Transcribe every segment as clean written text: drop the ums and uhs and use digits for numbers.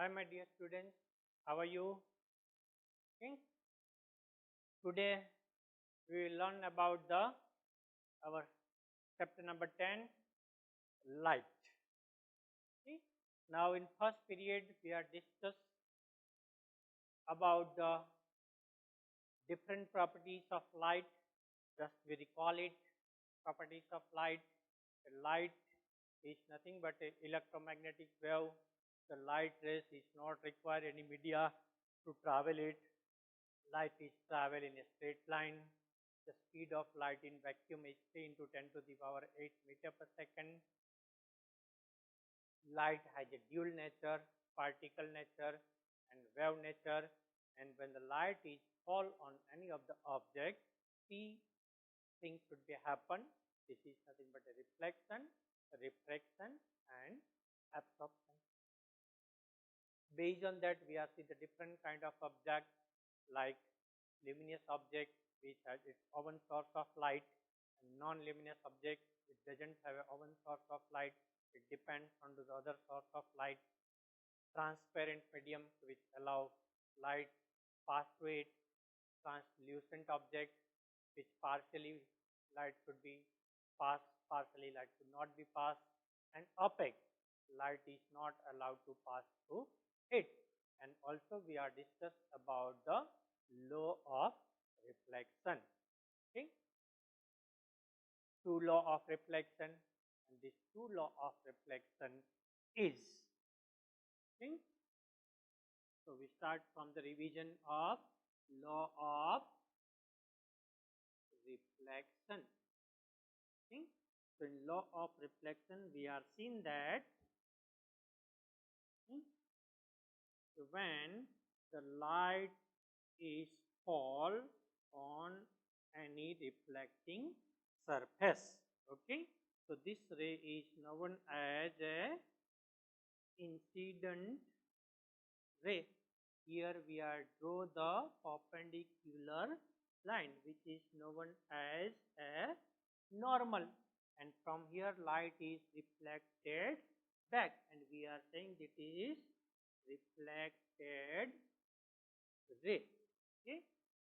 Hi my dear students, how are you? Okay. Today we will learn about our chapter number 10, light. Okay. Now in first period we are discuss about the different properties of light. Just we recall it, properties of light. Light is nothing but an electromagnetic wave. The light rays is not require any media to travel it. Light is travel in a straight line. The speed of light in vacuum is 3 into 10 to the power 8 meter per second. Light has a dual nature, particle nature and wave nature, and when the light is fall on any of the object, three things should be happen. This is nothing but a reflection, refraction and absorption. Based on that, we are see the different kind of object like luminous object which has its own source of light, and non-luminous object which doesn't have a own source of light. It depends on the other source of light. Transparent medium which allow light pass through it. Translucent object which partially light should be passed, partially light should not be passed, and opaque light is not allowed to pass through it. And also we are discussed about the law of reflection. Okay. Two law of reflection, and this two law of reflection is, okay. So we start from the revision of law of reflection. Okay. So in law of reflection we are seeing that, okay, when the light is fall on any reflecting surface, okay, so this ray is known as a incident ray. Here we are draw the perpendicular line which is known as a normal, and from here light is reflected back, and we are saying that it is reflected ray. Okay,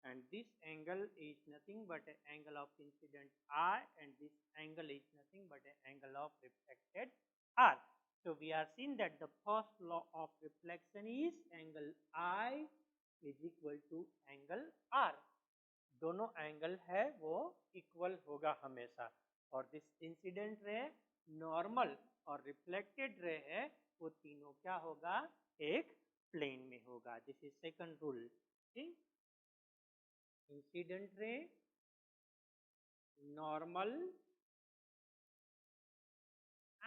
and this angle is nothing but an angle of incident I, and this angle is nothing but an angle of reflected R. So we are seeing that the first law of reflection is angle I is equal to angle R. दोनों angle है वो equal होगा हमेशा, और this incident ray, normal और reflected ray है वो तीनों क्या होगा, एक प्लेन में होगा. This is second rule. Incident ray, normal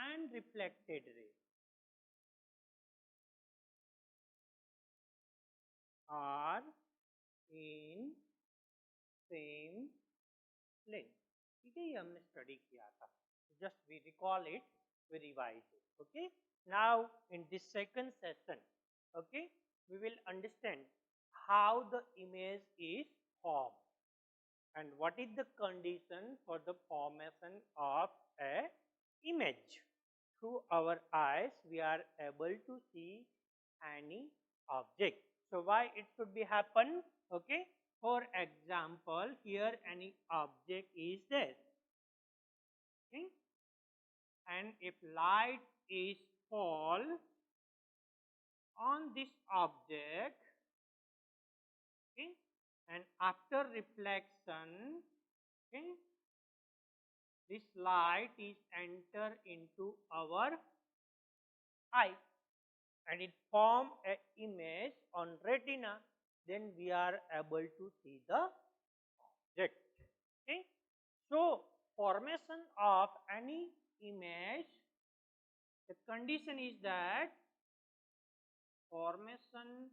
and reflected ray are in same plane. ठीक है, ये हमने स्टडी किया था. Just we recall it, we revise it. Okay. Now in this second session, okay, we will understand how the image is formed and what is the condition for the formation of a image. Through our eyes we are able to see any object. So why it should be happen? Okay. For example, here any object is there. Okay. And if light is fall on this object, okay, and after reflection, okay, this light is enter into our eye and it form a image on retina, then we are able to see the object. Okay. So formation of any image, the condition is that formation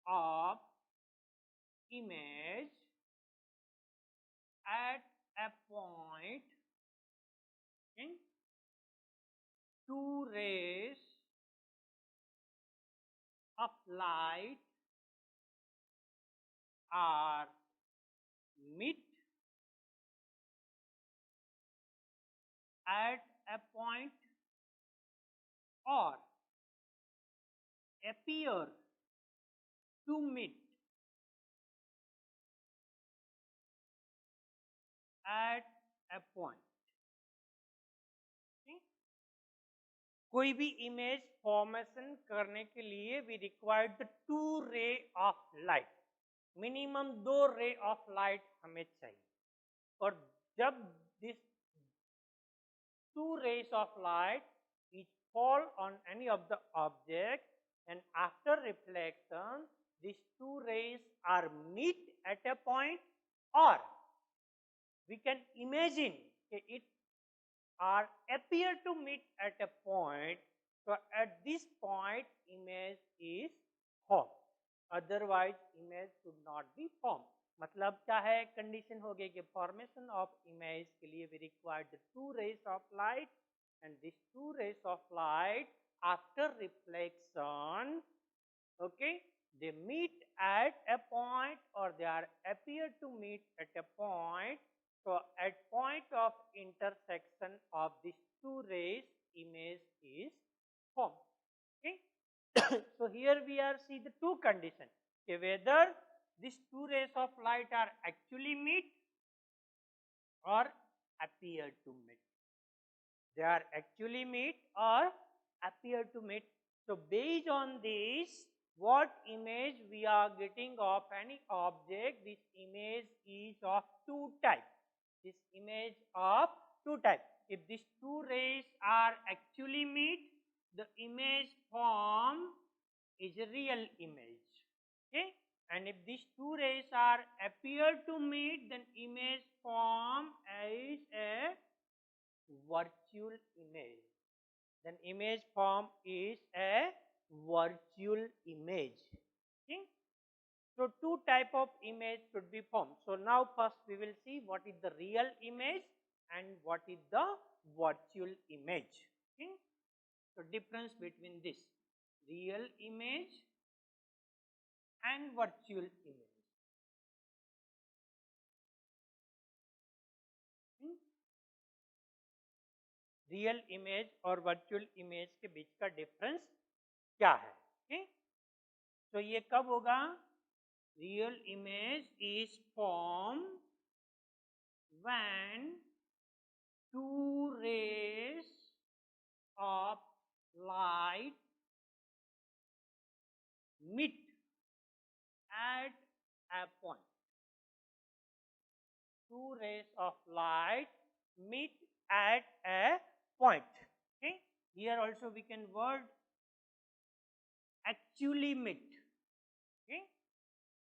of image at a point, okay, two rays of light are meet at a point, or appear to meet at a point. कोई भी image formation करने के लिए we required the 2 ray of light, minimum 2 ray of light हमें चाहिए। और जब this 2 rays of light which fall on any of the object, and after reflection these 2 rays are meet at a point, or we can imagine it are appear to meet at a point. So at this point image is formed, otherwise image should not be formed. मतलब क्या है, condition हो गई कि formation of image के लिए we required 2 rays of light, and this 2 rays of light after reflection, okay, they meet at a point or they are appear to meet at a point. So at point of intersection of these 2 rays image is formed. Okay. So here we are see the 2 conditions, okay, whether these 2 rays of light are actually meet or appear to meet. They are actually meet or appear to meet. So based on this, what image we are getting of any object, this image is of 2 types. This image of 2 types. If these 2 rays are actually meet, the image form is a real image. Okay? And if these 2 rays are appear to meet, then image form is a virtual image. Then image form is a virtual image. Okay? So 2 type of image should be formed. So now first we will see what is the real image and what is the virtual image. Okay? So difference between this real image and virtual image. Real image और virtual image के बीच का difference क्या है? okay? तो ये कब होगा? Real image is form when 2 rays of light meet at a point. 2 rays of light meet at a point. Okay? Here also we can word actually meet. Okay?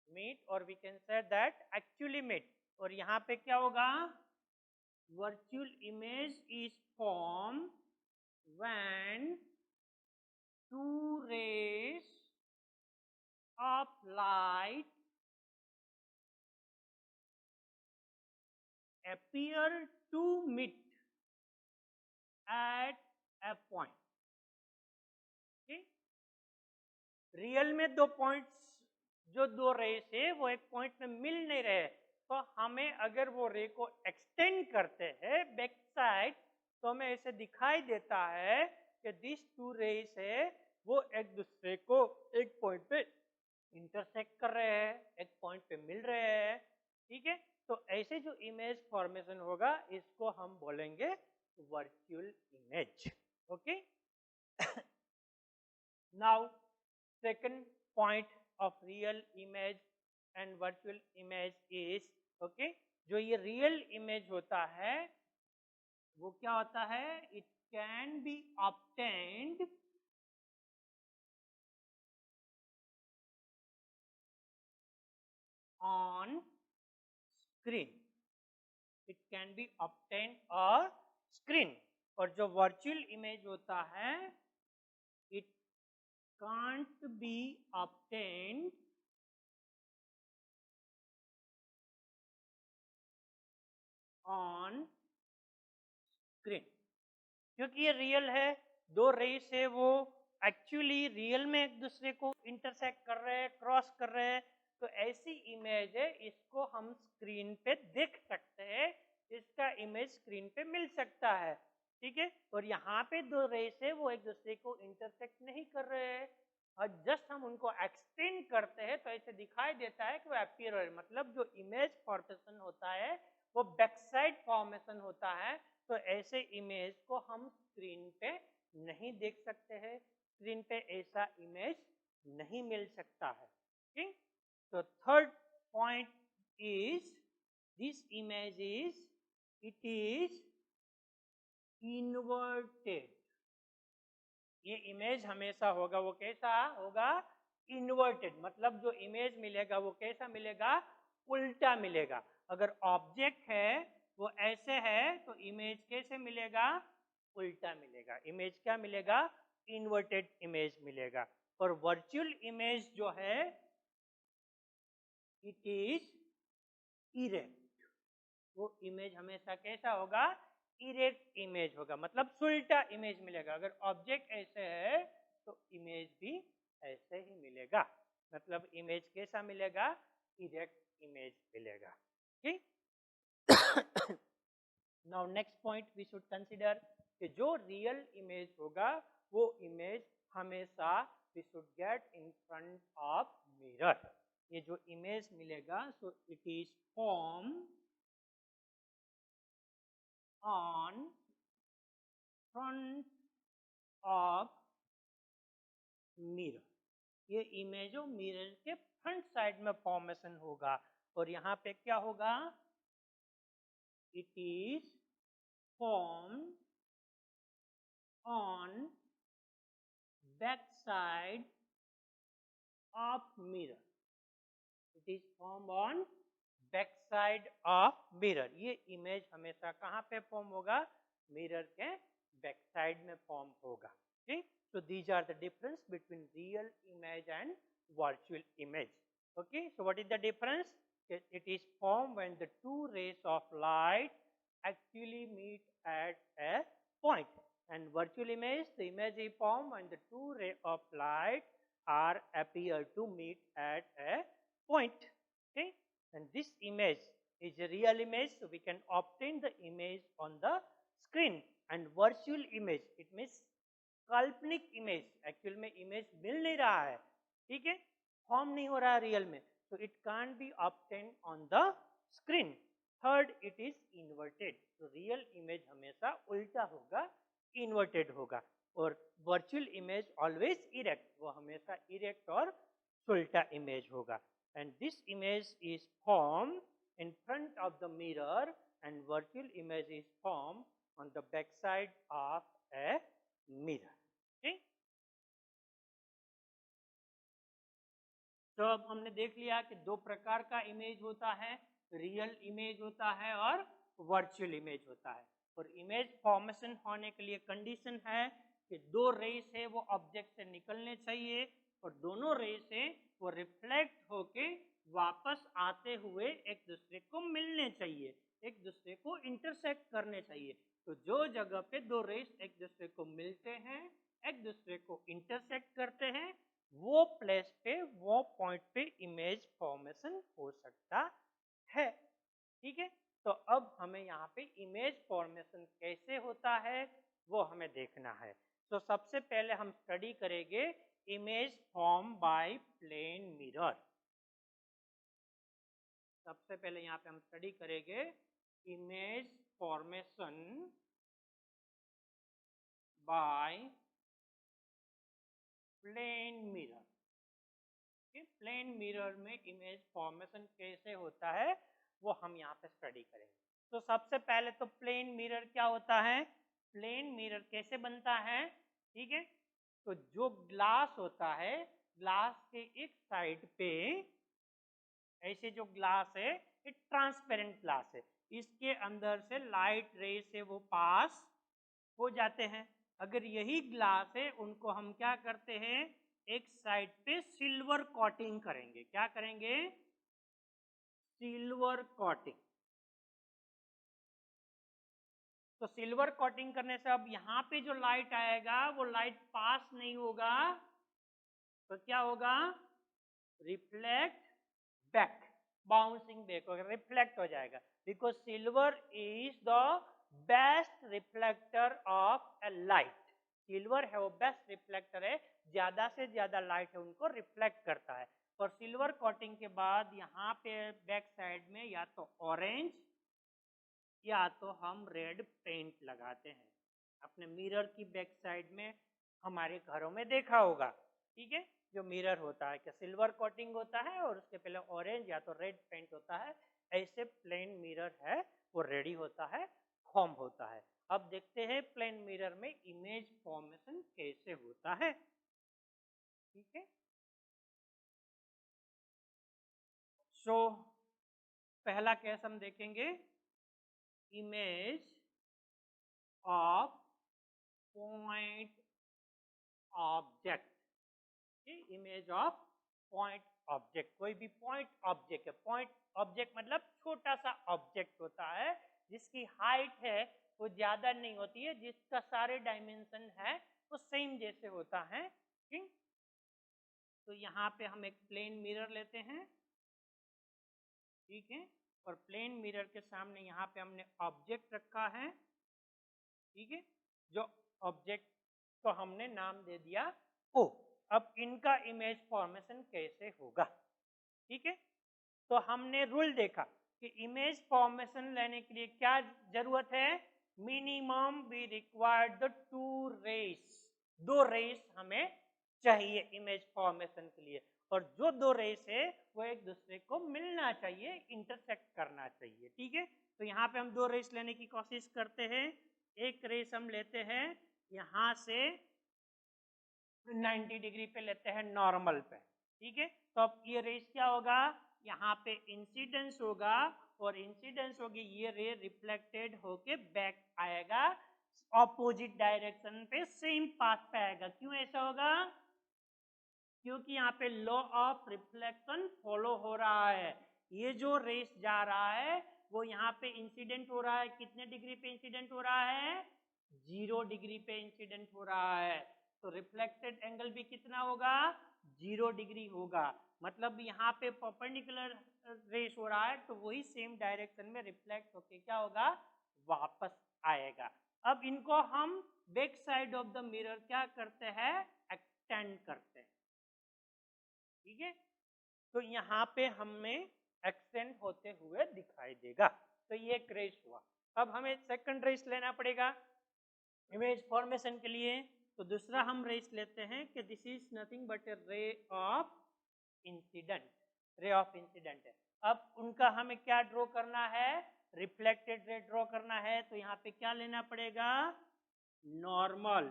Meet, or we can say that actually meet. और यहाँ पे क्या होगा? Virtual image is formed when 2 rays of light appear to meet at a point. Okay? Real में 2 points, जो 2 race है वो एक पॉइंट में मिल नहीं रहे, तो हमें अगर वो रे को एक्सटेंड करते हैं बैक साइड, तो हमें ऐसे दिखाई देता है कि दिस 2 रेस है वो एक दूसरे को एक पॉइंट पे इंटरसेक्ट कर रहे हैं, एक पॉइंट पे मिल रहे हैं। ठीक है, तो ऐसे जो इमेज फॉर्मेशन होगा इसको हम बोलेंगे virtual image. Okay, now second point of real image and virtual image is, okay, जो ये रियल इमेज होता है वो क्या होता है? It can be obtained on screen. It can be obtained on screen. और जो वर्चुअल इमेज होता है it can't be obtained on screen. क्योंकि ये रियल है, 2 रेस है वो एक्चुअली रियल में एक दूसरे को इंटरसेक्ट कर रहे हैं, क्रॉस कर रहे हैं, तो ऐसी इमेज है, इसको हम स्क्रीन पे देख सकते हैं, इसका इमेज स्क्रीन पे मिल सकता है। ठीक है, और यहाँ पे 2 रेस है वो एक दूसरे को इंटरसेक्ट नहीं कर रहे हैं, और जस्ट हम उनको एक्सटेंड करते हैं तो ऐसे दिखाई देता है कि वो अपीयर हो रहा है, मतलब जो इमेज फॉर्मेशन होता है वो बैक साइड फॉर्मेशन होता है। तो ऐसे इमेज को हम स्क्रीन पे नहीं देख सकते हैं, स्क्रीन पे ऐसा इमेज नहीं मिल सकता है। ठीक, तो third point is this image is it is inverted. ये इमेज हमेशा होगा, वो कैसा होगा, इन्वर्टेड, मतलब जो इमेज मिलेगा वो कैसा मिलेगा, उल्टा मिलेगा। अगर ऑब्जेक्ट है वो ऐसे है तो इमेज कैसे मिलेगा, उल्टा मिलेगा। इमेज क्या मिलेगा, इन्वर्टेड इमेज मिलेगा। और वर्चुअल इमेज जो है इट इज इरेक्ट, वो इमेज हमेशा कैसा होगा, इरेक्ट इमेज होगा, मतलब सुलटा इमेज मिलेगा। अगर ऑब्जेक्ट ऐसे है तो इमेज भी ऐसे ही मिलेगा, मतलब इमेज कैसा मिलेगा, इरेक्ट इमेज मिलेगा। ठीक, now next point we should consider कि जो रियल इमेज होगा वो इमेज हमेशा we should get in front of mirror. ये जो इमेज मिलेगा so it is form on front of mirror। ये इमेजो मिरर के फ्रंट साइड में फॉर्मेशन होगा। और यहाँ पे क्या होगा, it is form on back side of mirror. It is form on back side of mirror. ये इमेज हमेशा कहाँ पे फॉर्म होगा, मिरर के बैक साइड में फॉर्म होगा। ठीक, so these are the difference between real image and virtual image. Okay, so what is the difference? It is formed when the two rays of light actually meet at a point, and virtual image, the image is formed when the two rays of light are appear to meet at a point. Okay, and this image is a real image, so we can obtain the image on the screen. And virtual image, it means काल्पनिक image, actual में image मिल नहीं रहा है, ठीक है, form नहीं हो रहा है रियल में, तो it can't be obtain on the screen. Third, it is inverted, तो रियल इमेज हमेशा उल्टा होगा, इन्वर्टेड होगा। और वर्चुअल इमेज ऑलवेज इरेक्ट, वो हमेशा इरेक्ट और उल्टा इमेज होगा। And this image is form in front of the mirror and virtual image is form on the back side of a mirror. ठीक, तो अब हमने देख लिया कि दो प्रकार का इमेज होता है, रियल इमेज होता है और वर्चुअल इमेज होता है। और इमेज फॉर्मेशन होने के लिए कंडीशन है कि दो रेस है वो ऑब्जेक्ट से निकलने चाहिए और दोनों रेस है वो रिफ्लेक्ट होके वापस आते हुए एक दूसरे को मिलने चाहिए, एक दूसरे को इंटरसेक्ट करने चाहिए। तो जो जगह पे दो रेस एक दूसरे को मिलते हैं, एक दूसरे को इंटरसेक्ट करते हैं, वो प्लेस पे, वो पॉइंट पे इमेज फॉर्मेशन हो सकता है। ठीक है, तो अब हमें यहाँ पे इमेज फॉर्मेशन कैसे होता है वो हमें देखना है। तो सबसे पहले हम स्टडी करेंगे image form by plane mirror. सबसे पहले यहाँ पे हम स्टडी करेंगे image formation by plane mirror. Plane mirror में इमेज फॉर्मेशन कैसे होता है वो हम यहाँ पे स्टडी करेंगे। तो सबसे पहले तो प्लेन मिरर क्या होता है, प्लेन मिरर कैसे बनता है, ठीक है, तो जो ग्लास होता है, ग्लास के एक साइड पे ऐसे जो ग्लास है ये ट्रांसपेरेंट ग्लास है, इसके अंदर से लाइट रे से वो पास हो जाते हैं। अगर यही ग्लास है उनको हम क्या करते हैं, एक साइड पे सिल्वर कोटिंग करेंगे। क्या करेंगे, सिल्वर कोटिंग। तो सिल्वर कोटिंग करने से अब यहाँ पे जो लाइट आएगा वो लाइट पास नहीं होगा, तो क्या होगा, रिफ्लेक्ट बैक, बाउंसिंग बैक होगा, रिफ्लेक्ट हो जाएगा। Because silver is the best reflector of A light, silver है वो बेस्ट रिफ्लेक्टर है ज्यादा से ज्यादा लाइट है उनको रिफ्लेक्ट करता है। और सिल्वर कोटिंग के बाद यहाँ पे बैक साइड में या तो ऑरेंज या तो हम रेड पेंट लगाते हैं। अपने मिरर की बैक साइड में हमारे घरों में देखा होगा, ठीक है, जो मिरर होता है क्या सिल्वर कोटिंग होता है और उसके पहले ऑरेंज या तो रेड पेंट होता है। ऐसे प्लेन मिरर है वो रेडी होता है, फॉर्म होता है। अब देखते हैं प्लेन मिरर में इमेज फॉर्मेशन कैसे होता है, ठीक है। सो पहला केस हम देखेंगे, image of point object. Image of point object, कोई भी पॉइंट ऑब्जेक्ट है। पॉइंट ऑब्जेक्ट मतलब छोटा सा ऑब्जेक्ट होता है जिसकी हाइट है वो ज्यादा नहीं होती है, जिसका सारे डायमेंशन है वो सेम जैसे होता है, ठीक। तो यहाँ पे हम एक प्लेन मिरर लेते हैं, ठीक है, और प्लेन मिरर के सामने यहाँ पे हमने ऑब्जेक्ट रखा है, ठीक है, जो ऑब्जेक्ट को हमने नाम दे दिया ओ। अब इनका इमेज फॉर्मेशन कैसे होगा, ठीक है। तो हमने रूल देखा कि इमेज फॉर्मेशन लेने के लिए क्या जरूरत है, minimum we required the 2 rays, 2 rays हमें चाहिए इमेज फॉर्मेशन के लिए। और जो 2 रेस है वो एक दूसरे को मिलना चाहिए, इंटरसेक्ट करना चाहिए, ठीक है। तो यहाँ पे हम 2 रेस लेने की कोशिश करते हैं। एक रेस हम लेते हैं यहाँ से 90 डिग्री पे लेते हैं नॉर्मल पे, ठीक है। तो अब ये रेस क्या होगा, यहाँ पे इंसिडेंस होगा और इंसिडेंस होगी, ये रे रिफ्लेक्टेड होके बैक आएगा ऑपोजिट डायरेक्शन पे, सेम पाथ पे आएगा। क्यों ऐसा होगा, क्योंकि यहाँ पे लॉ ऑफ रिफ्लेक्शन फॉलो हो रहा है। ये जो रेस जा रहा है वो यहाँ पे इंसिडेंट हो रहा है, कितने डिग्री पे इंसिडेंट हो रहा है, 0 डिग्री पे इंसिडेंट हो रहा है। तो रिफ्लेक्टेड एंगल भी कितना होगा, 0 डिग्री होगा। मतलब यहाँ पे परपेंडिकुलर रेस हो रहा है तो वही सेम डायरेक्शन में रिफ्लेक्ट होके क्या होगा, वापस आएगा। अब इनको हम back side of the mirror क्या करते हैं, एक्सटेंड करते हैं, ठीक है। तो यहाँ पे हमें एक्सटेंड होते हुए दिखाई देगा। तो ये एक रेस हुआ। अब हमें सेकंड रेस लेना पड़ेगा इमेज फॉर्मेशन के लिए। तो दूसरा हम रेस लेते हैं कि this is nothing but A ray of incident, ray of incident है। अब उनका हमें क्या ड्रॉ करना है, रिफ्लेक्टेड रे ड्रॉ करना है। तो यहाँ पे क्या लेना पड़ेगा, नॉर्मल,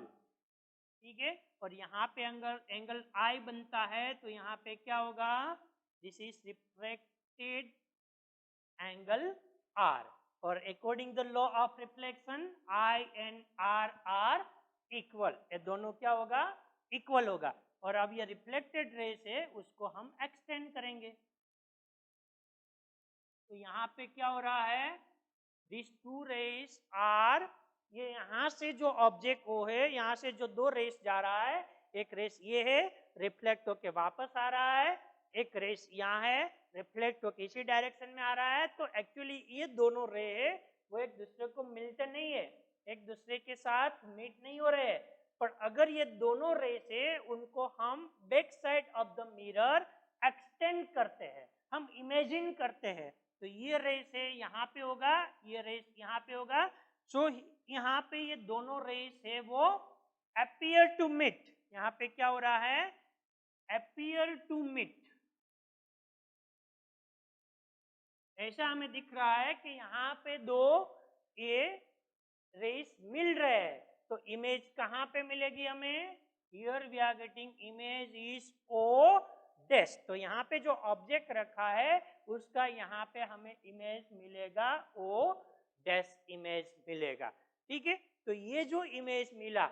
ठीक है। और यहाँ पे एंगल आई बनता है तो यहाँ पे क्या होगा, this is reflected angle R. और according the law of reflection I and R are equal, ये दोनों क्या होगा, इक्वल होगा। और अब ये रिफ्लेक्टेड रेस है उसको हम एक्सटेंड करेंगे। तो यहाँ पे क्या हो रहा है, दिस 2 रेस आर, ये यहाँ से जो ऑब्जेक्ट वो है, यहाँ से जो 2 रेस जा रहा है, एक रेस ये है रिफ्लेक्ट होके वापस आ रहा है, एक रेस यहाँ है रिफ्लेक्ट होके इसी डायरेक्शन में आ रहा है। तो एक्चुअली ये दोनों रे है वो एक दूसरे को मिलते नहीं है, एक दूसरे के साथ मीट नहीं हो रहे। पर अगर ये दोनों रेस है उनको हम back side of the mirror extend करते हैं, हम इमेजिन करते हैं। तो ये रेस है यहाँ पे होगा, ये रेस यहाँ पे होगा। सो यहाँ पे ये दोनों रेस है वो अपीयर टू मीट, यहाँ पे क्या हो रहा है, अपीयर टू मीट। ऐसा हमें दिख रहा है कि यहाँ पे 2 ये रेस मिल रहे हैं। तो इमेज कहाँ पे मिलेगी हमें, here we are getting image is O dash. तो यहाँ पे जो ऑब्जेक्ट रखा है उसका यहाँ पे हमें इमेज मिलेगा ओ डैश इमेज मिलेगा, ठीक है। तो ये जो इमेज मिला,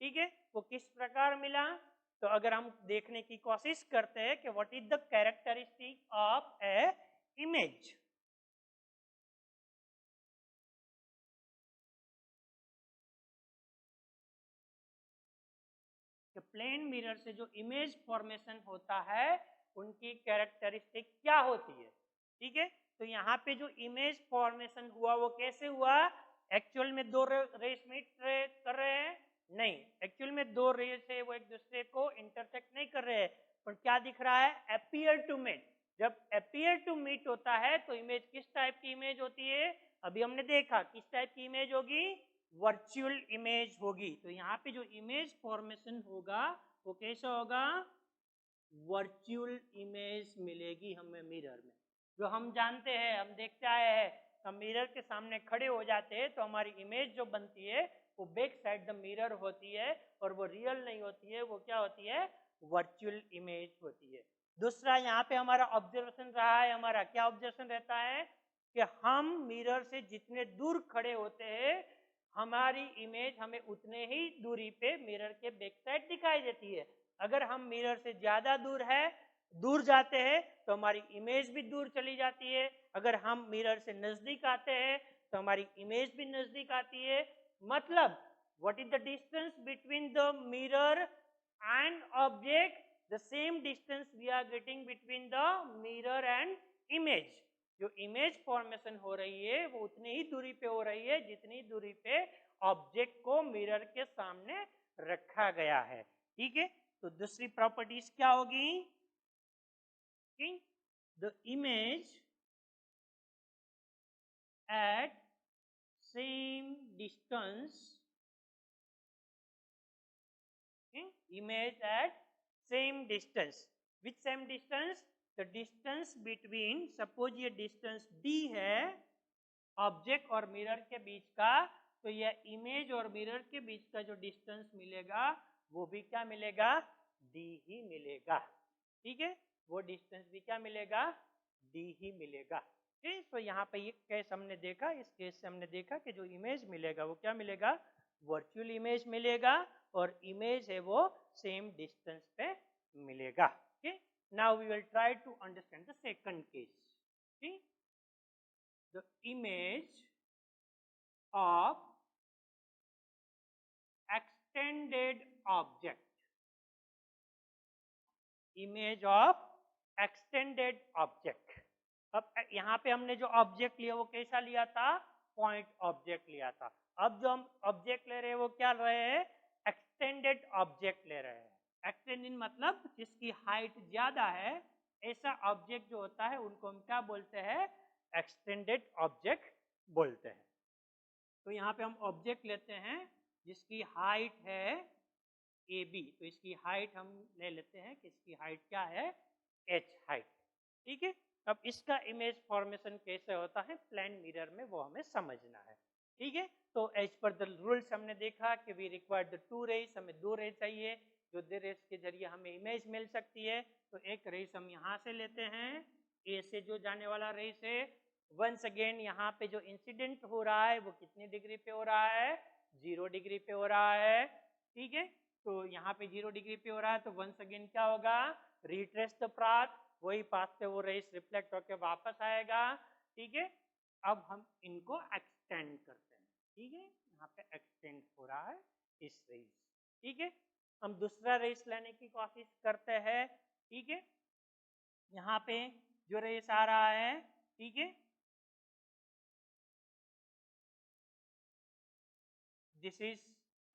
ठीक है, वो किस प्रकार मिला। तो अगर हम देखने की कोशिश करते हैं कि what is the characteristic of a image. Plane mirror से जो इमेज फॉर्मेशन होता है उनकी कैरेक्टरिस्टिक क्या होती है, ठीक है। तो यहाँ पे जो इमेज फॉर्मेशन हुआ वो कैसे हुआ, एक्चुअल में 2 रेस मीट कर रहे हैं, नहीं, एक्चुअल में दो रेस है वो एक दूसरे को इंटरसेक्ट नहीं कर रहे हैं, पर क्या दिख रहा है, अपीयर टू मीट। जब अपीयर टू मीट होता है तो इमेज किस टाइप की इमेज होती है, अभी हमने देखा किस टाइप की इमेज होगी, वर्चुअल इमेज होगी। तो यहाँ पे जो इमेज फॉर्मेशन होगा वो कैसा होगा, वर्चुअल इमेज मिलेगी हमें मिरर में। जो हम जानते हैं, हम देखते आए हैं, हम मिरर के सामने खड़े हो जाते हैं तो हमारी इमेज जो बनती है वो बैक साइड द मिरर होती है और वो रियल नहीं होती है, वो क्या होती है, वर्चुअल इमेज होती है। दूसरा यहाँ पे हमारा ऑब्जर्वेशन रहा है, हमारा क्या ऑब्जर्वेशन रहता है कि हम मिरर से जितने दूर खड़े होते हैं हमारी इमेज हमें उतने ही दूरी पे मिरर के बैक साइड दिखाई देती है। अगर हम मिरर से ज्यादा दूर जाते हैं तो हमारी इमेज भी दूर चली जाती है। अगर हम मिरर से नजदीक आते हैं तो हमारी इमेज भी नजदीक आती है। मतलब what is the distance between the mirror and object, the same distance we are getting between the mirror and image. जो इमेज फॉर्मेशन हो रही है वो उतनी ही दूरी पे हो रही है जितनी दूरी पे ऑब्जेक्ट को मिरर के सामने रखा गया है। ठीक है, तो दूसरी प्रॉपर्टीज क्या होगी, the image at same distance, image at same distance, which same distance, the distance between, suppose ये distance d है ऑब्जेक्ट और मिरर के बीच का, तो यह इमेज और मिरर के बीच का जो डिस्टेंस मिलेगा वो भी क्या मिलेगा, d ही मिलेगा। ठीक है, वो डिस्टेंस भी क्या मिलेगा, d ही मिलेगा। तो यहाँ पे ये केस हमने देखा, इस केस से हमने देखा कि जो इमेज मिलेगा वो क्या मिलेगा, वर्चुअल इमेज मिलेगा और इमेज है वो सेम डिस्टेंस पे मिलेगा। Okay, now we will try to understand the second case. The image of extended object, image of extended object. अब यहाँ पे हमने जो ऑब्जेक्ट लिया वो कैसा लिया था, पॉइंट ऑब्जेक्ट लिया था। अब जो हम ऑब्जेक्ट ले रहे हैं वो क्या रहे हैं, एक्सटेंडेड ऑब्जेक्ट ले रहे हैं। एक्सटेंडेड मतलब जिसकी हाइट ज्यादा है, ऐसा ऑब्जेक्ट जो होता है उनको हम क्या बोलते हैं, एक्सटेंडेड ऑब्जेक्ट बोलते हैं। तो यहाँ पे हम ऑब्जेक्ट लेते हैं जिसकी हाइट है ए बी, तो इसकी हाइट हम ले लेते हैं कि इसकी हाइट क्या है, एच हाइट। ठीक है, अब इसका इमेज फॉर्मेशन कैसे होता है प्लेन मिरर में वो हमें समझना है। ठीक है, तो एज पर द रूल्स हमने देखा कि we require the two rays, हमें दो रेस चाहिए, जो दो रेस के जरिए हमें इमेज मिल सकती है। तो एक रेस हम यहाँ से लेते हैं, ए से जो जाने वाला रेस है। वंस अगेन यहाँ पे जो इंसिडेंट हो रहा है वो कितनी डिग्री पे हो रहा है, 0 डिग्री पे हो रहा है। ठीक है, तो यहाँ पे 0 डिग्री पे हो रहा है, तो वंस अगेन क्या होगा, रिट्रेस द पाथ, वही पाथ पे वो रेस रिफ्लेक्ट होकर वापस आएगा। ठीक है, अब हम इनको एक्सटेंड करते हैं। ठीक है, यहाँ पे एक्सटेंड हो रहा है इस रेस। ठीक है, हम दूसरा रेस लेने की कोशिश करते हैं। ठीक है, यहाँ पे जो रेस आ रहा है, ठीक है, दिस इज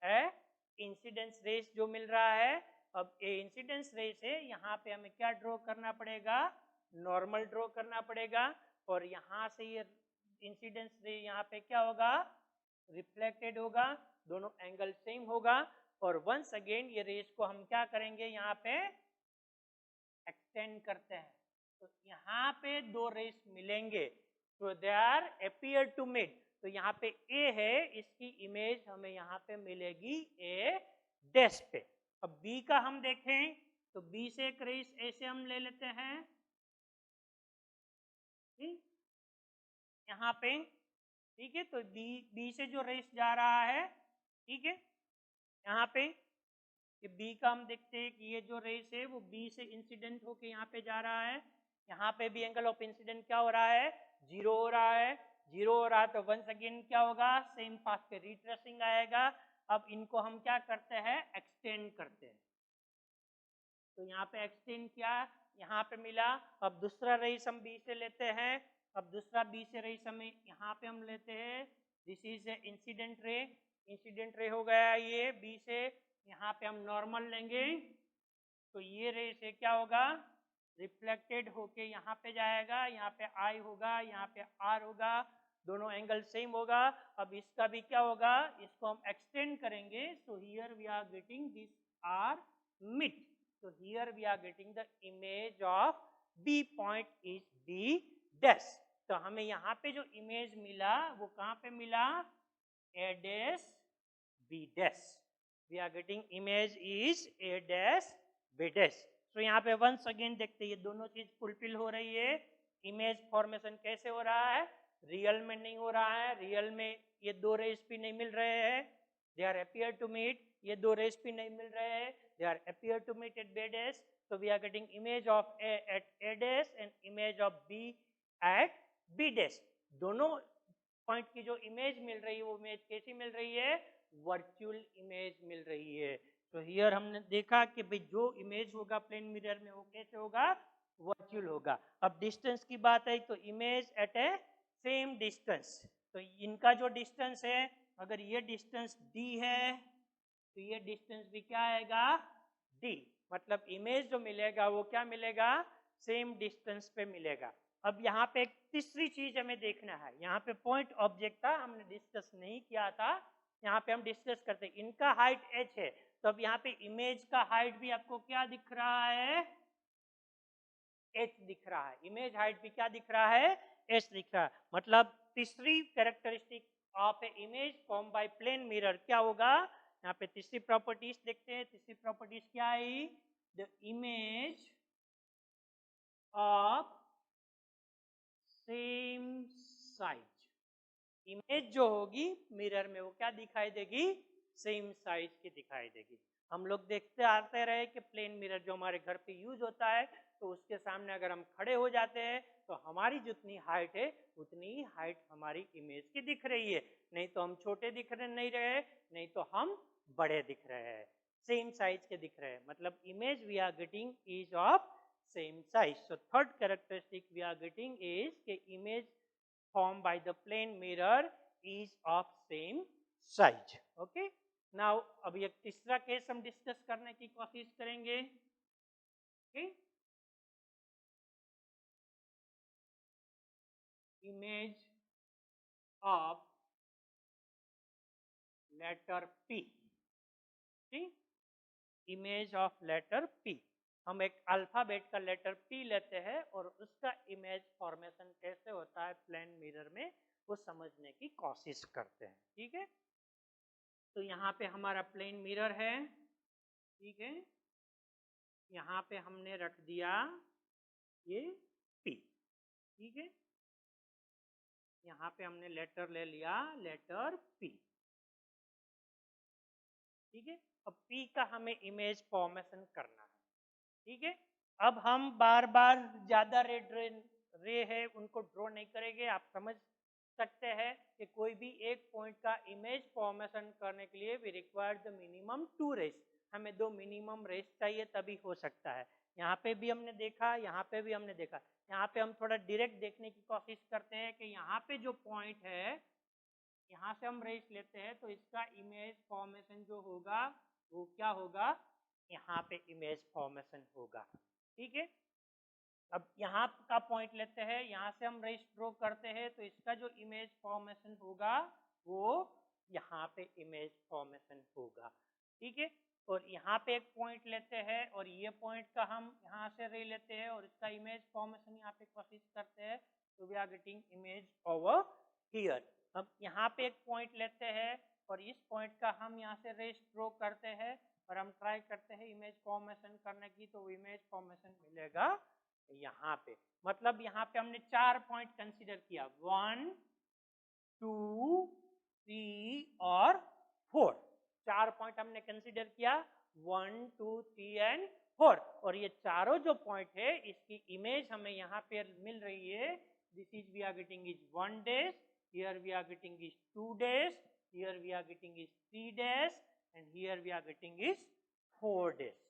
है इंसिडेंस रेस जो मिल रहा है। अब ये इंसिडेंस रेस है, यहाँ पे हमें क्या ड्रॉ करना पड़ेगा, नॉर्मल ड्रॉ करना पड़ेगा। और यहाँ से ये इंसिडेंस रे यहाँ पे क्या होगा, रिफ्लेक्टेड होगा, दोनों एंगल सेम होगा। और वंस अगेन ये रेस को हम क्या करेंगे, यहाँ पे एक्सटेंड करते हैं, तो यहाँ पे दो रेस मिलेंगे, तो they are appear to meet. तो यहाँ पे ए है, इसकी इमेज हमें यहाँ पे मिलेगी ए डैश पे। अब बी का हम देखें तो बी से एक रेस ऐसे हम ले लेते हैं, यहाँ पे। ठीक है, तो बी से जो रेस जा रहा है, ठीक है, यहाँ पे कि बी का हम देखते हैं कि ये जो रेस है वो बी से इंसिडेंट होके यहाँ पे जा रहा है। यहाँ पे भी एंगल ऑफ इंसिडेंट क्या हो रहा है, 0 हो रहा है। 0 हो रहा है तो वंस अगेन क्या होगा, सेम पाथ पे रिट्रेसिंग आएगा। अब इनको हम क्या करते हैं, एक्सटेंड करते हैं। तो यहाँ पे एक्सटेंड किया, यहाँ पे मिला। अब दूसरा रेस हम बी से लेते हैं। अब दूसरा बी से रेस हमें यहाँ पे हम लेते हैं, this is a incident ray. Incident ray हो गया ये बी से, यहाँ पे हम नॉर्मल लेंगे तो ये रे से क्या होगा, रिफ्लेक्टेड होके यहाँ पे जाएगा, यहाँ पे आई होगा, यहाँ पे आर होगा, दोनों एंगल सेम होगा। अब इसका भी क्या होगा, इसको हम एक्सटेंड करेंगे, so here we are getting this R mid, so here we are getting the image of B point is B dash। तो हमें यहाँ पे जो इमेज मिला वो कहाँ पे मिला, A dash B dash, we are getting image is A dash B dash। तो यहाँ पे once again देखते ये दोनों चीज फुलफिल हो रही है। इमेज फॉर्मेशन कैसे हो रहा है, रियल में नहीं हो रहा है, रियल में ये दो रेस भी नहीं मिल रहे हैं, they are appear to meet, ये दो रेस भी नहीं मिल रहे हैं, they are appear to meet at B dash, so we are getting image of A at A dash and image of B at B dash। दोनों point की जो image मिल रही है वो इमेज कैसी मिल रही है, वर्चुअल इमेज मिल रही है। तो हियर हमने देखा कि भाई जो इमेज होगा प्लेन मिरर में वो कैसे होगा, वर्चुअल होगा। अब डिस्टेंस की बात है तो image at A same distance, तो इनका जो डिस्टेंस है, अगर ये डिस्टेंस d है तो ये डिस्टेंस भी क्या आएगा, d, मतलब इमेज जो मिलेगा वो क्या मिलेगा, सेम डिस्टेंस पे मिलेगा। अब यहाँ पे एक तीसरी चीज हमें देखना है, यहाँ पे पॉइंट ऑब्जेक्ट था, हमने डिस्कस नहीं किया था, यहाँ पे हम डिस्कस करते हैं। इनका हाइट h है, तो अब यहाँ पे इमेज का हाइट भी आपको क्या दिख रहा है, h दिख रहा है, इमेज हाइट भी क्या दिख रहा है, h दिख रहा है। मतलब तीसरी characteristic of a image form by plane mirror क्या होगा, यहाँ पे तीसरी प्रॉपर्टीज देखते हैं। तीसरी प्रॉपर्टीज क्या आई, the image of same size, image जो होगी मिरर में वो क्या दिखाई देगी, सेम साइज की दिखाई देगी। हम लोग देखते आते रहे कि प्लेन मिरर जो हमारे घर पे यूज होता है, तो उसके सामने अगर हम खड़े हो जाते हैं तो हमारी जितनी हाइट है उतनी ही हाइट हमारी इमेज की दिख रही है, नहीं तो हम छोटे दिख रहे नहीं रहे, नहीं तो हम बड़े दिख रहे हैं, सेम साइज के दिख रहे हैं। मतलब image we are getting is of same size. So third characteristic we are getting is के image formed by the plane mirror is of same size। okay, now अभी एक तीसरा केस हम डिस्कस करने की कोशिश करेंगे। okay? image of letter P, image of letter P, हम एक अल्फाबेट का लेटर P लेते हैं और उसका इमेज फॉर्मेशन कैसे होता है प्लेन मिरर में वो समझने की कोशिश करते हैं। ठीक है, तो यहाँ पे हमारा प्लेन मिरर है, ठीक है, यहाँ पे हमने रख दिया ये P, ठीक है, यहाँ पे हमने लेटर ले लिया लेटर P, ठीक है। अब P का हमें इमेज फॉर्मेशन करना है, ठीक है। अब हम बार बार ज्यादा रे है उनको ड्रॉ नहीं करेंगे, आप समझ सकते हैं कि कोई भी एक पॉइंट का इमेज फॉर्मेशन करने के लिए we require the minimum 2 rays, हमें 2 मिनिमम रेस चाहिए तभी हो सकता है। यहाँ पे भी हमने देखा, यहाँ पे भी हमने देखा। यहाँ पे हम थोड़ा डायरेक्ट देखने की कोशिश करते हैं कि यहाँ पे जो पॉइंट है यहाँ से हम रेस लेते हैं तो इसका इमेज फॉर्मेशन जो होगा वो क्या होगा, यहाँ पे इमेज फॉर्मेशन होगा, ठीक है। अब यहाँ का पॉइंट लेते हैं, यहाँ से हम रेस ड्रॉ करते हैं तो इसका जो इमेज फॉर्मेशन होगा वो यहाँ पे इमेज फॉर्मेशन होगा, ठीक है। और यहाँ पे एक पॉइंट लेते हैं और ये पॉइंट का हम यहाँ से रे लेते हैं और इसका इमेज फॉर्मेशन यहाँ पे कोशिश करते हैं, तो we are getting image over here. अब यहाँ पे एक पॉइंट लेते हैं और इस पॉइंट का हम यहाँ से रेस ड्रॉ करते हैं और हम ट्राई करते हैं इमेज फॉर्मेशन करने की, तो इमेज फॉर्मेशन मिलेगा यहाँ पे। मतलब यहाँ पे हमने 4 पॉइंट कंसीडर किया, 1 2 3 और 4, 4 पॉइंट हमने कंसीडर किया, 1 2 3 एंड 4, और ये चारों जो पॉइंट है इसकी इमेज हमें यहाँ पे मिल रही है। This is we are getting is 1 dash, here we are getting is 2 dash, here we are getting is 3 dash and here we are getting is 4 dash।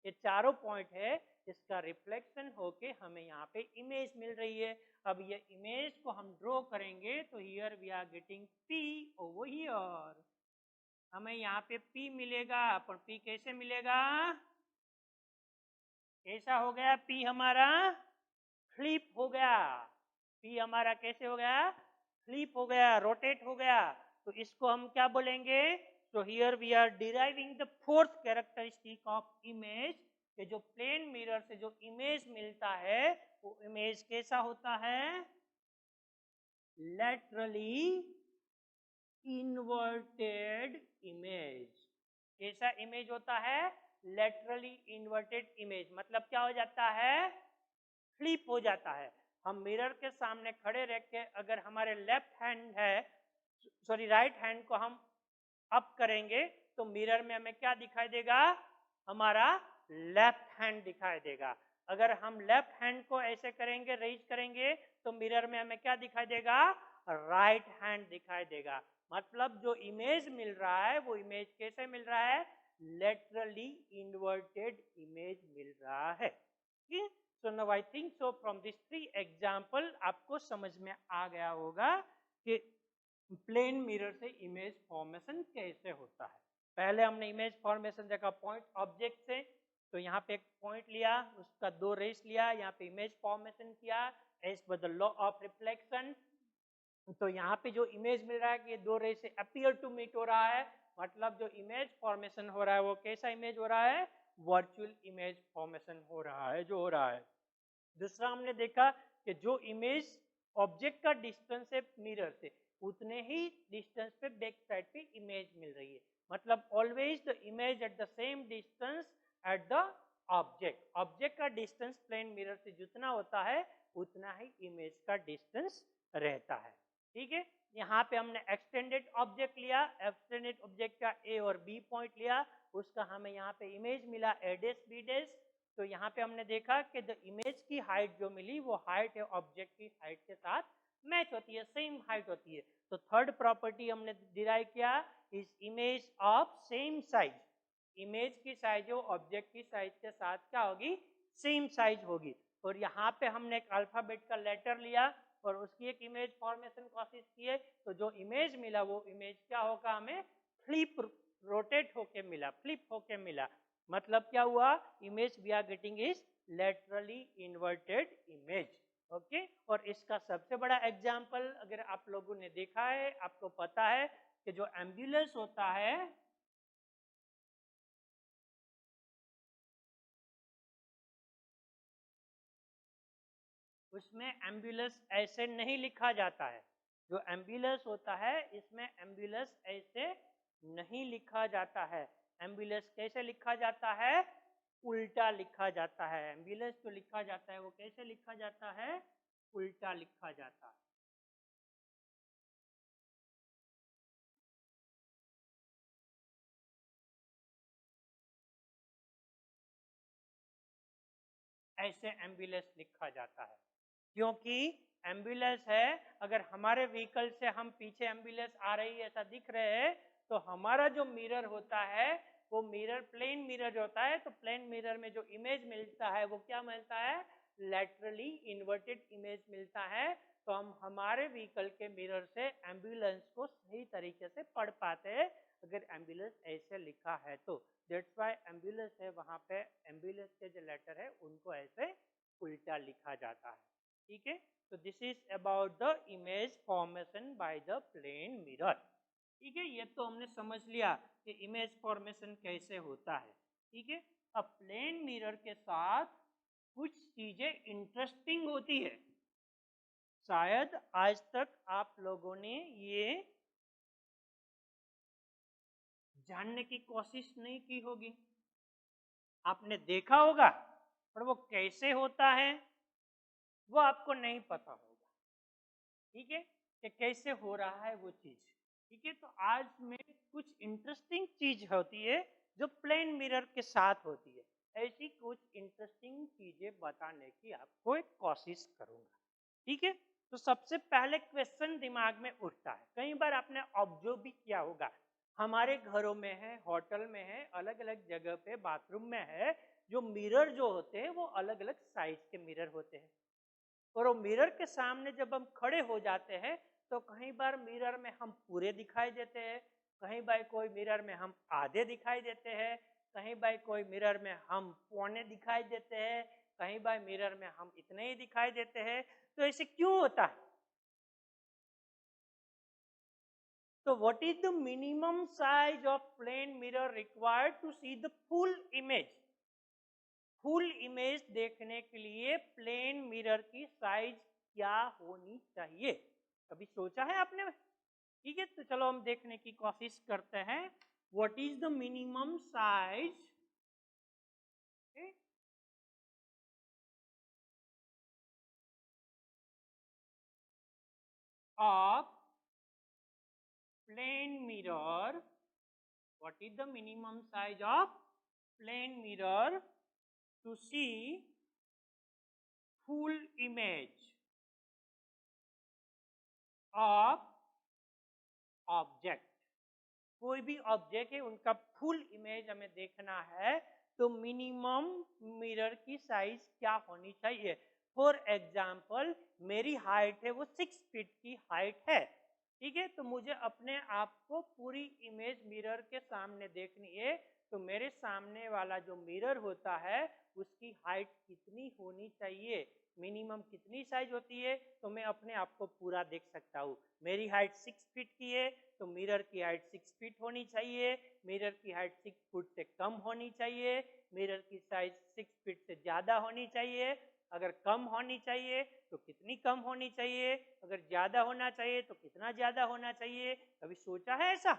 ये चारों पॉइंट है, इसका रिफ्लेक्शन होके हमें यहाँ पे इमेज मिल रही है। अब ये इमेज को हम ड्रॉ करेंगे तो here we are getting P over here, हमें यहाँ पे P मिलेगा, पर P कैसे मिलेगा? कैसा हो गया? P हमारा फ्लिप हो गया। P हमारा कैसे हो गया? फ्लिप हो गया, रोटेट हो गया। तो इसको हम क्या बोलेंगे? So here we are deriving the fourth characteristic of image कि जो प्लेन मिरर से जो इमेज मिलता है वो इमेज कैसा होता है? laterally inverted image। कैसा इमेज होता है? laterally inverted image। मतलब क्या हो जाता है? फ्लिप हो जाता है। हम मिरर के सामने खड़े रह के अगर हमारे लेफ्ट हैंड है, सॉरी राइट हैंड को हम अप करेंगे तो मिरर में हमें क्या दिखाई देगा? हमारा लेफ्ट हैंड दिखाई देगा। अगर हम लेफ्ट हैंड को ऐसे करेंगे, रेज करेंगे, तो मिरर में हमें क्या दिखाई देगा? राइट हैंड दिखाई देगा। मतलब जो इमेज मिल रहा है वो इमेज कैसे मिल रहा है? लेटरली इन्वर्टेड इमेज मिल रहा है। So now I think so from this 3 example आपको समझ में आ गया होगा कि प्लेन मिरर से इमेज फॉर्मेशन कैसे होता है। पहले हमने इमेज फॉर्मेशन देखा पॉइंट ऑब्जेक्ट से, तो यहाँ पे एक पॉइंट लिया, उसका 2 रेस लिया, यहाँ पे इमेज फॉर्मेशन किया as per the law of reflection. तो यहाँ पे जो इमेज मिल रहा है कि 2 रेस से अपीयर टू मीट हो रहा है, मतलब जो इमेज फॉर्मेशन हो रहा है वो कैसा इमेज हो रहा है? वर्चुअल इमेज फॉर्मेशन हो रहा है, जो हो रहा है। दूसरा हमने देखा कि जो इमेज ऑब्जेक्ट का डिस्टेंस है मिरर से, उतने ही डिस्टेंस पे बैक साइड पे इमेज मिल रही है। मतलब always the image at the same distance at the object. Object का डिस्टेंस प्लेन मिरर से जितना होता है उतना ही इमेज का डिस्टेंस रहता है। ठीक है, यहाँ पे हमने एक्सटेंडेड ऑब्जेक्ट लिया, एक्सटेंडेड ऑब्जेक्ट का ए और बी पॉइंट लिया, उसका हमें यहाँ पे इमेज मिला ए डेस बी डेस। तो यहाँ पे हमने देखा कि द इमेज की हाइट जो मिली वो हाइट है ऑब्जेक्ट की हाइट के साथ मैच होती है, सेम हाइट होती है। तो थर्ड प्रॉपर्टी हमने डिराइव किया is image of same size. Image की साइज हो ऑब्जेक्ट की साइज के साथ क्या होगी? सेम साइज होगी। और यहाँ पे हमने एक अल्फाबेट का लेटर लिया और उसकी एक इमेज फॉर्मेशन कोशिश की है। तो जो इमेज मिला वो इमेज क्या होगा? हमें फ्लिप रोटेट होके मिला, फ्लिप होके मिला। मतलब क्या हुआ? Image we are getting is laterally inverted image. Okay, और इसका सबसे बड़ा एग्जाम्पल अगर आप लोगों ने देखा है, आपको पता है कि जो एम्बुलेंस होता है उसमें एम्बुलेंस ऐसे नहीं लिखा जाता है। जो एम्बुलेंस होता है इसमें एम्बुलेंस ऐसे नहीं लिखा जाता है। एम्बुलेंस कैसे लिखा जाता है? उल्टा लिखा जाता है। एम्बुलेंस जो लिखा जाता है वो कैसे लिखा जाता है? उल्टा लिखा जाता है। ऐसे एम्बुलेंस लिखा जाता है क्योंकि एम्बुलेंस है, अगर हमारे व्हीकल से हम पीछे एम्बुलेंस आ रही है ऐसा दिख रहे हैं, तो हमारा जो मिरर होता है वो मिरर प्लेन मिरर होता है। तो प्लेन मिरर में जो इमेज मिलता है वो क्या मिलता है? लैटरली इन्वर्टेड इमेज मिलता है। तो हम हमारे व्हीकल के मिरर से एम्बुलेंस को सही तरीके से पढ़ पाते हैं अगर एम्बुलेंस ऐसे लिखा है तो। दैट्स व्हाई एम्बुलेंस है वहां पे एम्बुलेंस के जो लेटर है उनको ऐसे उल्टा लिखा जाता है। ठीक है, तो this is about the image formation by the plane mirror. ठीक है, ये तो हमने समझ लिया कि इमेज फॉर्मेशन कैसे होता है। ठीक है, अब प्लेन मिरर के साथ कुछ चीजें इंटरेस्टिंग होती है। शायद आज तक आप लोगों ने ये जानने की कोशिश नहीं की होगी। आपने देखा होगा पर वो कैसे होता है वो आपको नहीं पता होगा। ठीक है, कि कैसे हो रहा है वो चीज। ठीक है, तो आज में कुछ इंटरेस्टिंग चीज होती है जो प्लेन मिरर के साथ होती है। ऐसी कुछ इंटरेस्टिंग चीजें बताने की आपको एक कोशिश करूंगा। ठीक है, तो सबसे पहले क्वेश्चन दिमाग में उठता है, कई बार आपने ऑब्जर्व भी किया होगा, हमारे घरों में है, होटल में है, अलग अलग जगह पे बाथरूम में है, जो मिरर जो होते हैं वो अलग अलग साइज के मिरर होते हैं। और वो मिरर के सामने जब हम खड़े हो जाते हैं तो कई बार मिरर में हम पूरे दिखाई देते हैं, कहीं बाय कोई मिरर में हम आधे दिखाई देते हैं, कहीं बाय कोई मिरर में हम पौने दिखाई देते हैं, कहीं बाय मिरर में हम इतने ही दिखाई देते हैं। तो ऐसे क्यों होता है? So what is the minimum size of plane mirror required to see the full image? Full image देखने के लिए प्लेन मिरर की साइज क्या होनी चाहिए? कभी सोचा है आपने? ठीक है, तो चलो हम देखने की कोशिश करते हैं। What is the minimum size of plane mirror? What is the minimum size of plane mirror to see full image of object? कोई भी ऑब्जेक्ट है उनका फुल इमेज हमें देखना है, तो मिनिमम मिरर की साइज क्या होनी चाहिए? फॉर एग्जाम्पल मेरी हाइट है वो 6 फीट की हाइट है, ठीक है, तो मुझे अपने आप को पूरी इमेज मिरर के सामने देखनी है। तो मेरे सामने वाला जो मिरर होता है उसकी हाइट कितनी होनी चाहिए, मिनिमम कितनी साइज होती है, तो मैं अपने आप को पूरा देख सकता हूँ। मेरी हाइट 6 फीट की है तो मिरर की हाइट 6 फीट होनी चाहिए, मिरर की हाइट 6 फुट से कम होनी चाहिए, मिरर की साइज 6 फीट से ज़्यादा होनी चाहिए। अगर कम होनी चाहिए तो कितनी कम होनी चाहिए, अगर ज़्यादा होना चाहिए तो कितना ज़्यादा होना चाहिए? कभी सोचा है ऐसा?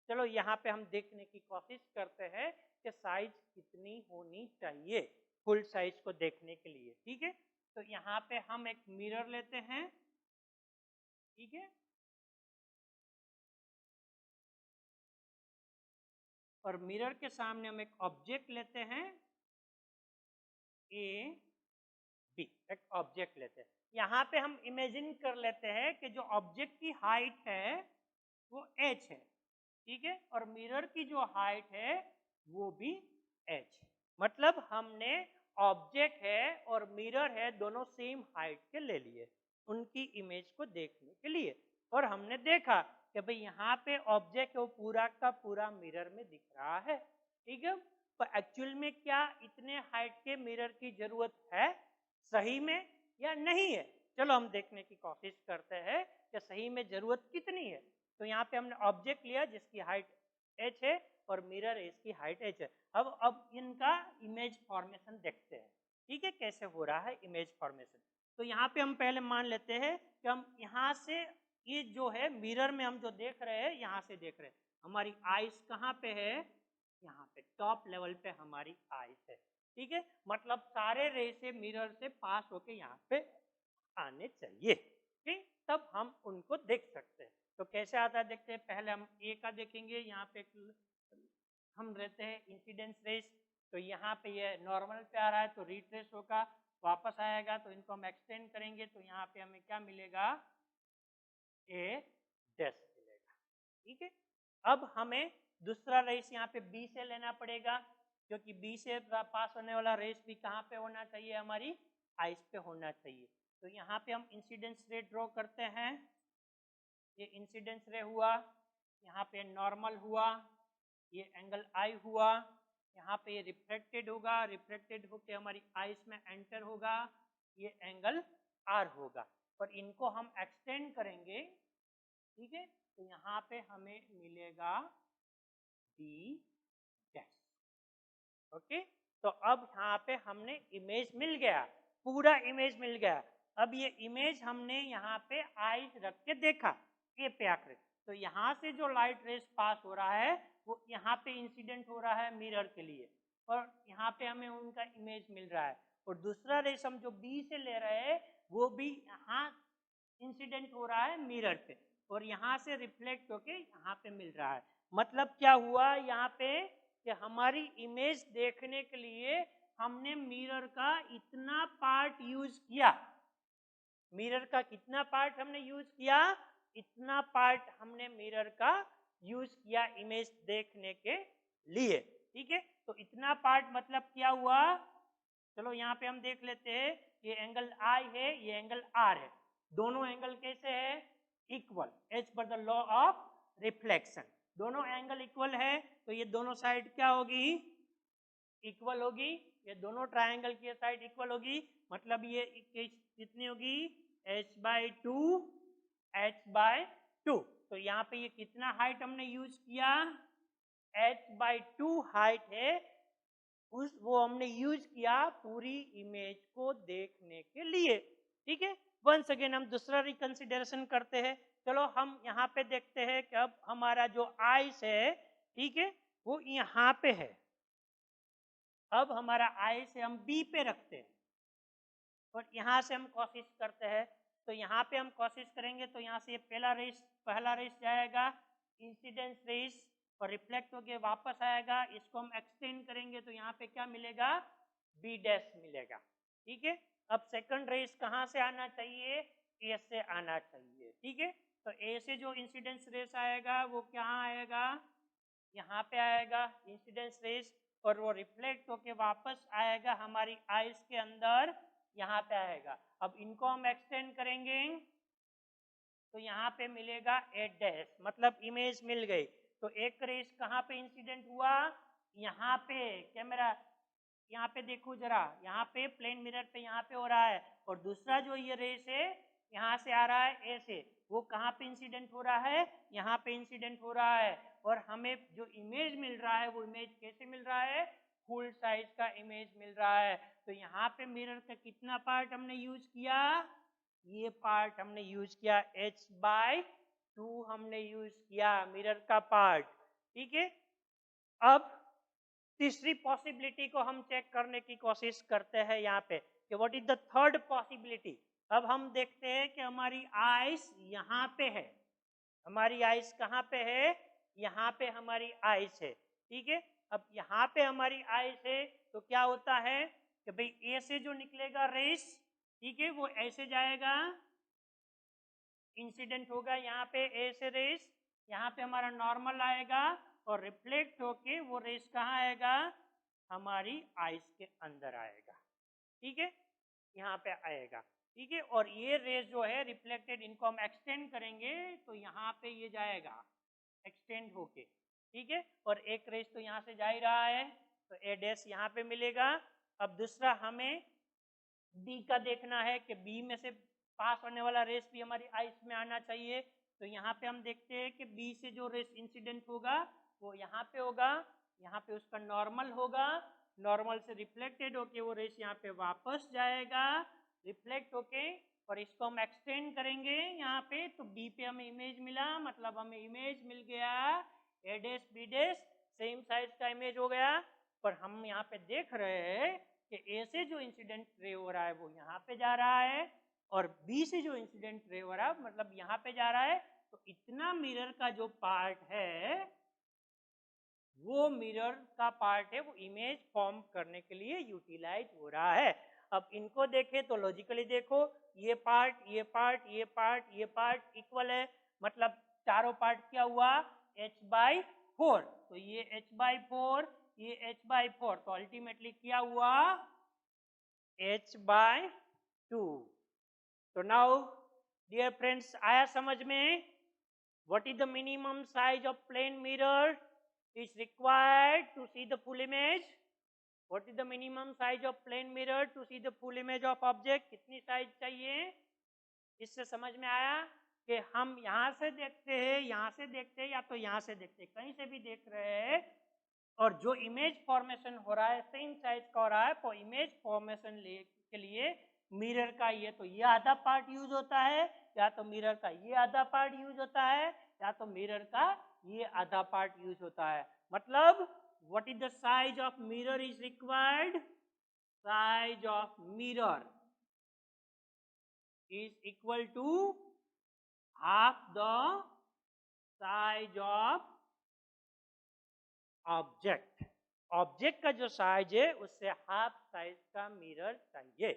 चलो यहाँ पे हम देखने की कोशिश करते हैं कि साइज कितनी होनी चाहिए फुल साइज को देखने के लिए। ठीक है, तो यहाँ पे हम एक मिरर लेते हैं, ठीक है, और मिरर के सामने हम एक ऑब्जेक्ट लेते हैं, ए बी, एक ऑब्जेक्ट लेते हैं। यहाँ पे हम इमेजिन कर लेते हैं कि जो ऑब्जेक्ट की हाइट है वो h है, ठीक है, और मिरर की जो हाइट है वो भी h। मतलब हमने ऑब्जेक्ट है और मिरर है दोनों सेम हाइट के ले लिए उनकी इमेज को देखने के लिए, और हमने देखा कि भाई यहाँ पे ऑब्जेक्ट है वो पूरा का पूरा मिरर में दिख रहा है, ठीक है। तो एक्चुअल में क्या इतने हाइट के मिरर की जरूरत है सही में या नहीं है? चलो हम देखने की कोशिश करते हैं कि सही में जरूरत कितनी है। तो यहाँ पे हमने ऑब्जेक्ट लिया जिसकी हाइट h है और मिरर है इसकी हाइट h है। अब इनका इमेज फॉर्मेशन देखते हैं, ठीक है, कैसे हो रहा है इमेज फॉर्मेशन। तो यहाँ पे हम पहले मान लेते हैं कि हम यहाँ से ये जो है मिरर में हम जो देख रहे हैं यहाँ से देख रहे हैं, हमारी आइस कहाँ पे है? यहाँ पे टॉप लेवल पे हमारी आइस है, ठीक है, मतलब सारे रे से मिरर से पास होके यहाँ पे आने चाहिए, ठीक, तब हम उनको देख सकते हैं। तो कैसे आता है देखते हैं। पहले हम ए का देखेंगे, यहाँ पे हम रहते हैं इंसिडेंस रेस, तो यहाँ पे ये नॉर्मल पे आ रहा है तो रिट्रेस होगा, वापस आएगा तो इनको हम एक्सटेंड करेंगे तो यहाँ पे हमें क्या मिलेगा? ए डैश मिलेगा, ठीक है। अब हमें दूसरा रेस यहाँ पे बी से लेना पड़ेगा, क्योंकि बी से पास होने वाला रेस भी कहाँ पे होना चाहिए? हमारी आइस पे होना चाहिए। तो यहाँ पे हम इंसिडेंस रे ड्रॉ करते हैं, ये इंसिडेंस रे हुआ, यहाँ पे नॉर्मल हुआ, ये एंगल आई हुआ, यहाँ पे ये रिफ्लेक्टेड होगा, रिफ्लेक्टेड होके हमारी आइस में एंटर होगा, ये एंगल आर होगा, और इनको हम एक्सटेंड करेंगे, ठीक है, तो यहाँ पे हमें मिलेगा बी डैश। ओके, तो अब यहाँ पे हमने इमेज मिल गया, पूरा इमेज मिल गया। अब ये इमेज हमने यहाँ पे आई रख के देखा, ए पे आकर, तो यहाँ से जो लाइट रेस पास हो रहा है वो यहाँ पे इंसिडेंट हो रहा है मिरर के लिए, और यहाँ पे हमें उनका इमेज मिल रहा है। और दूसरा रेस हम जो बी से ले रहे हैं वो भी यहाँ इंसिडेंट हो रहा है मिरर पे, और यहाँ से रिफ्लेक्ट होके यहाँ पे मिल रहा है। मतलब क्या हुआ यहाँ पे कि हमारी इमेज देखने के लिए हमने मिरर का इतना पार्ट यूज किया। मिरर का कितना पार्ट हमने यूज किया? इतना पार्ट हमने मिरर का यूज किया इमेज देखने के लिए, ठीक है। तो इतना पार्ट मतलब क्या हुआ? चलो यहाँ पे हम देख लेते हैं, ये एंगल आई है, ये एंगल आर है, दोनों एंगल कैसे है? Equal, as per the law of reflection. दोनों एंगल इक्वल है तो ये दोनों साइड क्या होगी, इक्वल होगी। ये दोनों ट्रायंगल की साइड इक्वल होगी, मतलब ये कितनी होगी, h/2 h/2। तो यहाँ पे ये कितना हाइट हमने यूज किया, h/2 हाइट है, वो हमने यूज किया पूरी इमेज को देखने के लिए। ठीक है, वंस अगेन हम दूसरा रिकंसिडरेशन करते हैं। चलो हम यहाँ पे देखते हैं कि अब हमारा जो आइस है, ठीक है, वो यहाँ पे है। अब हमारा आइस हम बी पे रखते हैं और यहाँ से हम कोशिश करते हैं। तो यहाँ पे हम कोशिश करेंगे तो यहाँ से ये पहला रेस जाएगा, इंसिडेंस रेस, और रिफ्लेक्ट होके वापस आएगा। इसको हम एक्सटेंड करेंगे तो यहाँ पे क्या मिलेगा, बी डैश मिलेगा। ठीक है, अब सेकंड रेस कहाँ से आना चाहिए, ए से आना चाहिए। ठीक है, तो ए से जो इंसिडेंस रेस आएगा वो कहाँ आएगा, यहाँ पे आएगा इंसिडेंस रेस, और वो रिफ्लेक्ट होके वापस आएगा हमारी आइस के अंदर, यहाँ पे आएगा। अब इनको हम एक्सटेंड करेंगे तो यहाँ पे मिलेगा 8 डैश, मतलब इमेज मिल गई। तो एक रेस कहाँ पे इंसिडेंट हुआ, यहाँ पे। कैमरा यहाँ पे देखो जरा, यहाँ पे प्लेन मिरर पे यहाँ पे हो रहा है, और दूसरा जो ये रेस है यहाँ से आ रहा है ए से, वो कहाँ पे इंसिडेंट हो रहा है, यहाँ पे इंसिडेंट हो रहा है। और हमें जो इमेज मिल रहा है वो इमेज कैसे मिल रहा है, फुल साइज का इमेज मिल रहा है। तो यहाँ पे मिरर का कितना पार्ट हमने यूज किया, ये पार्ट हमने यूज किया, h/2 हमने यूज किया मिरर का पार्ट। ठीक है, अब तीसरी पॉसिबिलिटी को हम चेक करने की कोशिश करते हैं यहाँ पे कि what is the third possibility. अब हम देखते हैं कि हमारी आइस यहाँ पे है, हमारी आइस कहाँ पे है, यहाँ पे हमारी आइस है। ठीक है, अब यहाँ पे हमारी आइस है तो क्या होता है कि भाई ए से जो निकलेगा रेस, ठीक है, वो ऐसे जाएगा, इंसिडेंट होगा यहाँ पे ए से रेस, यहाँ पे हमारा नॉर्मल आएगा, और रिफ्लेक्ट होके वो रेस कहाँ आएगा, हमारी आइस के अंदर आएगा। ठीक है, यहाँ पे आएगा। ठीक है, और ये रेस जो है रिफ्लेक्टेड, इनको हम एक्सटेंड करेंगे तो यहाँ पे ये जाएगा एक्सटेंड होके। ठीक है, और एक रेस तो यहाँ से जा ही रहा है तो ए डैश यहाँ पे मिलेगा। अब दूसरा हमें बी का देखना है कि बी में से पास होने वाला रेस भी हमारी आइस में आना चाहिए। तो यहाँ पे हम देखते हैं कि बी से जो रेस इंसिडेंट होगा वो यहाँ पे होगा, यहाँ पे उसका नॉर्मल होगा, नॉर्मल से रिफ्लेक्टेड होके वो रेस यहाँ पे वापस जाएगा, रिफ्लेक्ट होके, और इसको हम एक्सटेंड करेंगे यहाँ पे। तो बी पे हमें इमेज मिला, मतलब हमें इमेज मिल गया A dash B dash, same size का इमेज हो गया। पर हम यहाँ पे देख रहे हैं कि ए से जो इंसिडेंट रे हो रहा है वो यहाँ पे जा रहा है, और बी से जो इंसिडेंट रे हो रहा है मतलब यहाँ पे जा रहा है। तो इतना मिरर का जो पार्ट है, वो मिरर का पार्ट है, वो इमेज फॉर्म करने के लिए यूटिलाइज हो रहा है। अब इनको देखें तो लॉजिकली देखो, ये पार्ट ये पार्ट ये पार्ट ये पार्ट इक्वल है, मतलब चारों पार्ट क्या हुआ, h/4। तो ये h/4, ये h/4, तो अल्टीमेटली क्या हुआ, h/2। तो नाउ डियर फ्रेंड्स, आया समझ में, what is the minimum size of plane mirror is required to see the full image? What is the minimum size of plane mirror to see the full image of object? कितनी size चाहिए, इससे समझ में आया कि हम यहाँ से देखते हैं, यहाँ से देखते हैं, या तो यहाँ से देखते हैं, कहीं से भी देख रहे हैं, और जो इमेज फॉर्मेशन हो रहा है सेम साइज का हो रहा है। तो इमेज फॉर्मेशन के लिए मिरर का ये आधा पार्ट यूज होता है, या तो मिरर का ये आधा पार्ट यूज होता है, या तो मिरर का ये आधा पार्ट यूज होता है। मतलब what is the size of mirror is required, size of mirror is equal to half the size of object. Object का जो साइज है उससे हाफ साइज का मिरर चाहिए।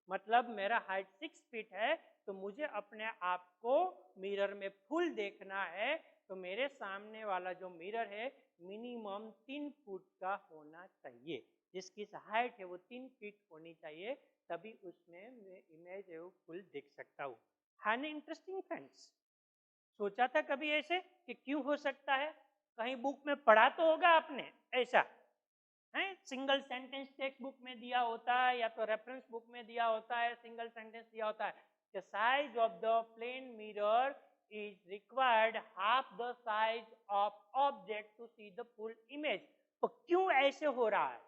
मतलब मेरा हाइट 6 फीट है तो मुझे अपने आप को मिरर में फुल देखना है, तो मेरे सामने वाला जो मिरर है मिनिमम 3 फुट का होना चाहिए, जिसकी हाइट है वो 3 फीट होनी चाहिए, तभी उसमें मैं इमेज है वो फुल देख सकता हूँ। है ना इंटरेस्टिंग फ्रेंड्स? सोचा था कभी ऐसे कि क्यों हो सकता है? कहीं बुक में पढ़ा तो होगा आपने ऐसा है, सिंगल सेंटेंस टेक्स्ट बुक में दिया होता है या तो रेफरेंस बुक में दिया होता है, सिंगल सेंटेंस दिया होता है, the size of the plane mirror is required half the size of object to see the full image। तो क्यों ऐसे हो रहा है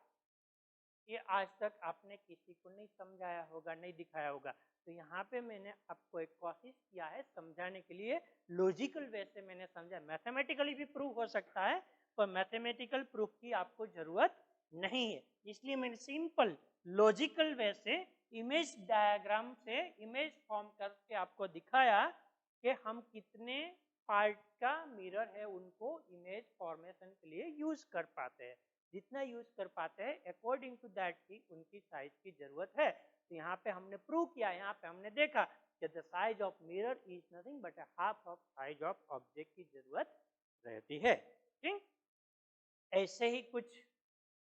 ये आज तक आपने किसी को नहीं समझाया होगा, नहीं दिखाया होगा। तो यहाँ पे मैंने आपको एक कोशिश किया है समझाने के लिए, लॉजिकल वे से मैंने समझा। मैथमेटिकली भी प्रूफ हो सकता है पर मैथमेटिकल प्रूफ की आपको जरूरत नहीं है, इसलिए मैंने सिंपल लॉजिकल वे से इमेज डायग्राम से इमेज फॉर्म करके आपको दिखाया कि हम कितने पार्ट का मिरर है उनको इमेज फॉर्मेशन के लिए यूज कर पाते हैं। जितना यूज कर पाते हैं अकॉर्डिंग टू दैट की उनकी साइज की जरूरत है। तो यहाँ पे हमने प्रूव किया, यहाँ पे हमने देखा कि the size of mirror is nothing but half of size of object की जरूरत रहती है। ठीक, ऐसे ही कुछ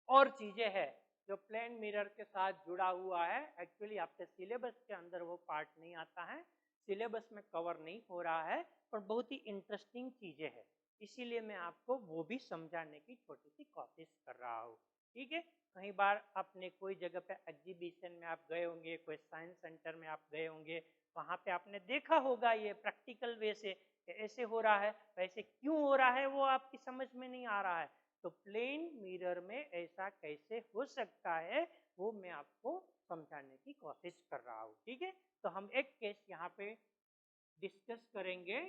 और चीजें हैं जो प्लेन मिरर के साथ जुड़ा हुआ है। एक्चुअली आपके सिलेबस के अंदर वो पार्ट नहीं आता है, सिलेबस में कवर नहीं हो रहा है, पर बहुत ही इंटरेस्टिंग चीजें हैं, इसीलिए मैं आपको वो भी समझाने की छोटी सी कोशिश कर रहा हूँ। ठीक है, कई बार आपने कोई जगह पे एग्जीबिशन में आप गए होंगे, कोई साइंस सेंटर में आप गए होंगे, वहां पे आपने देखा होगा ये प्रैक्टिकल वे से ऐसे हो रहा है, वैसे क्यों हो रहा है वो आपकी समझ में नहीं आ रहा है। तो प्लेन मिरर में ऐसा कैसे हो सकता है वो मैं आपको समझाने की कोशिश कर रहा हूँ। ठीक है, तो हम एक केस यहाँ पे डिस्कस करेंगे,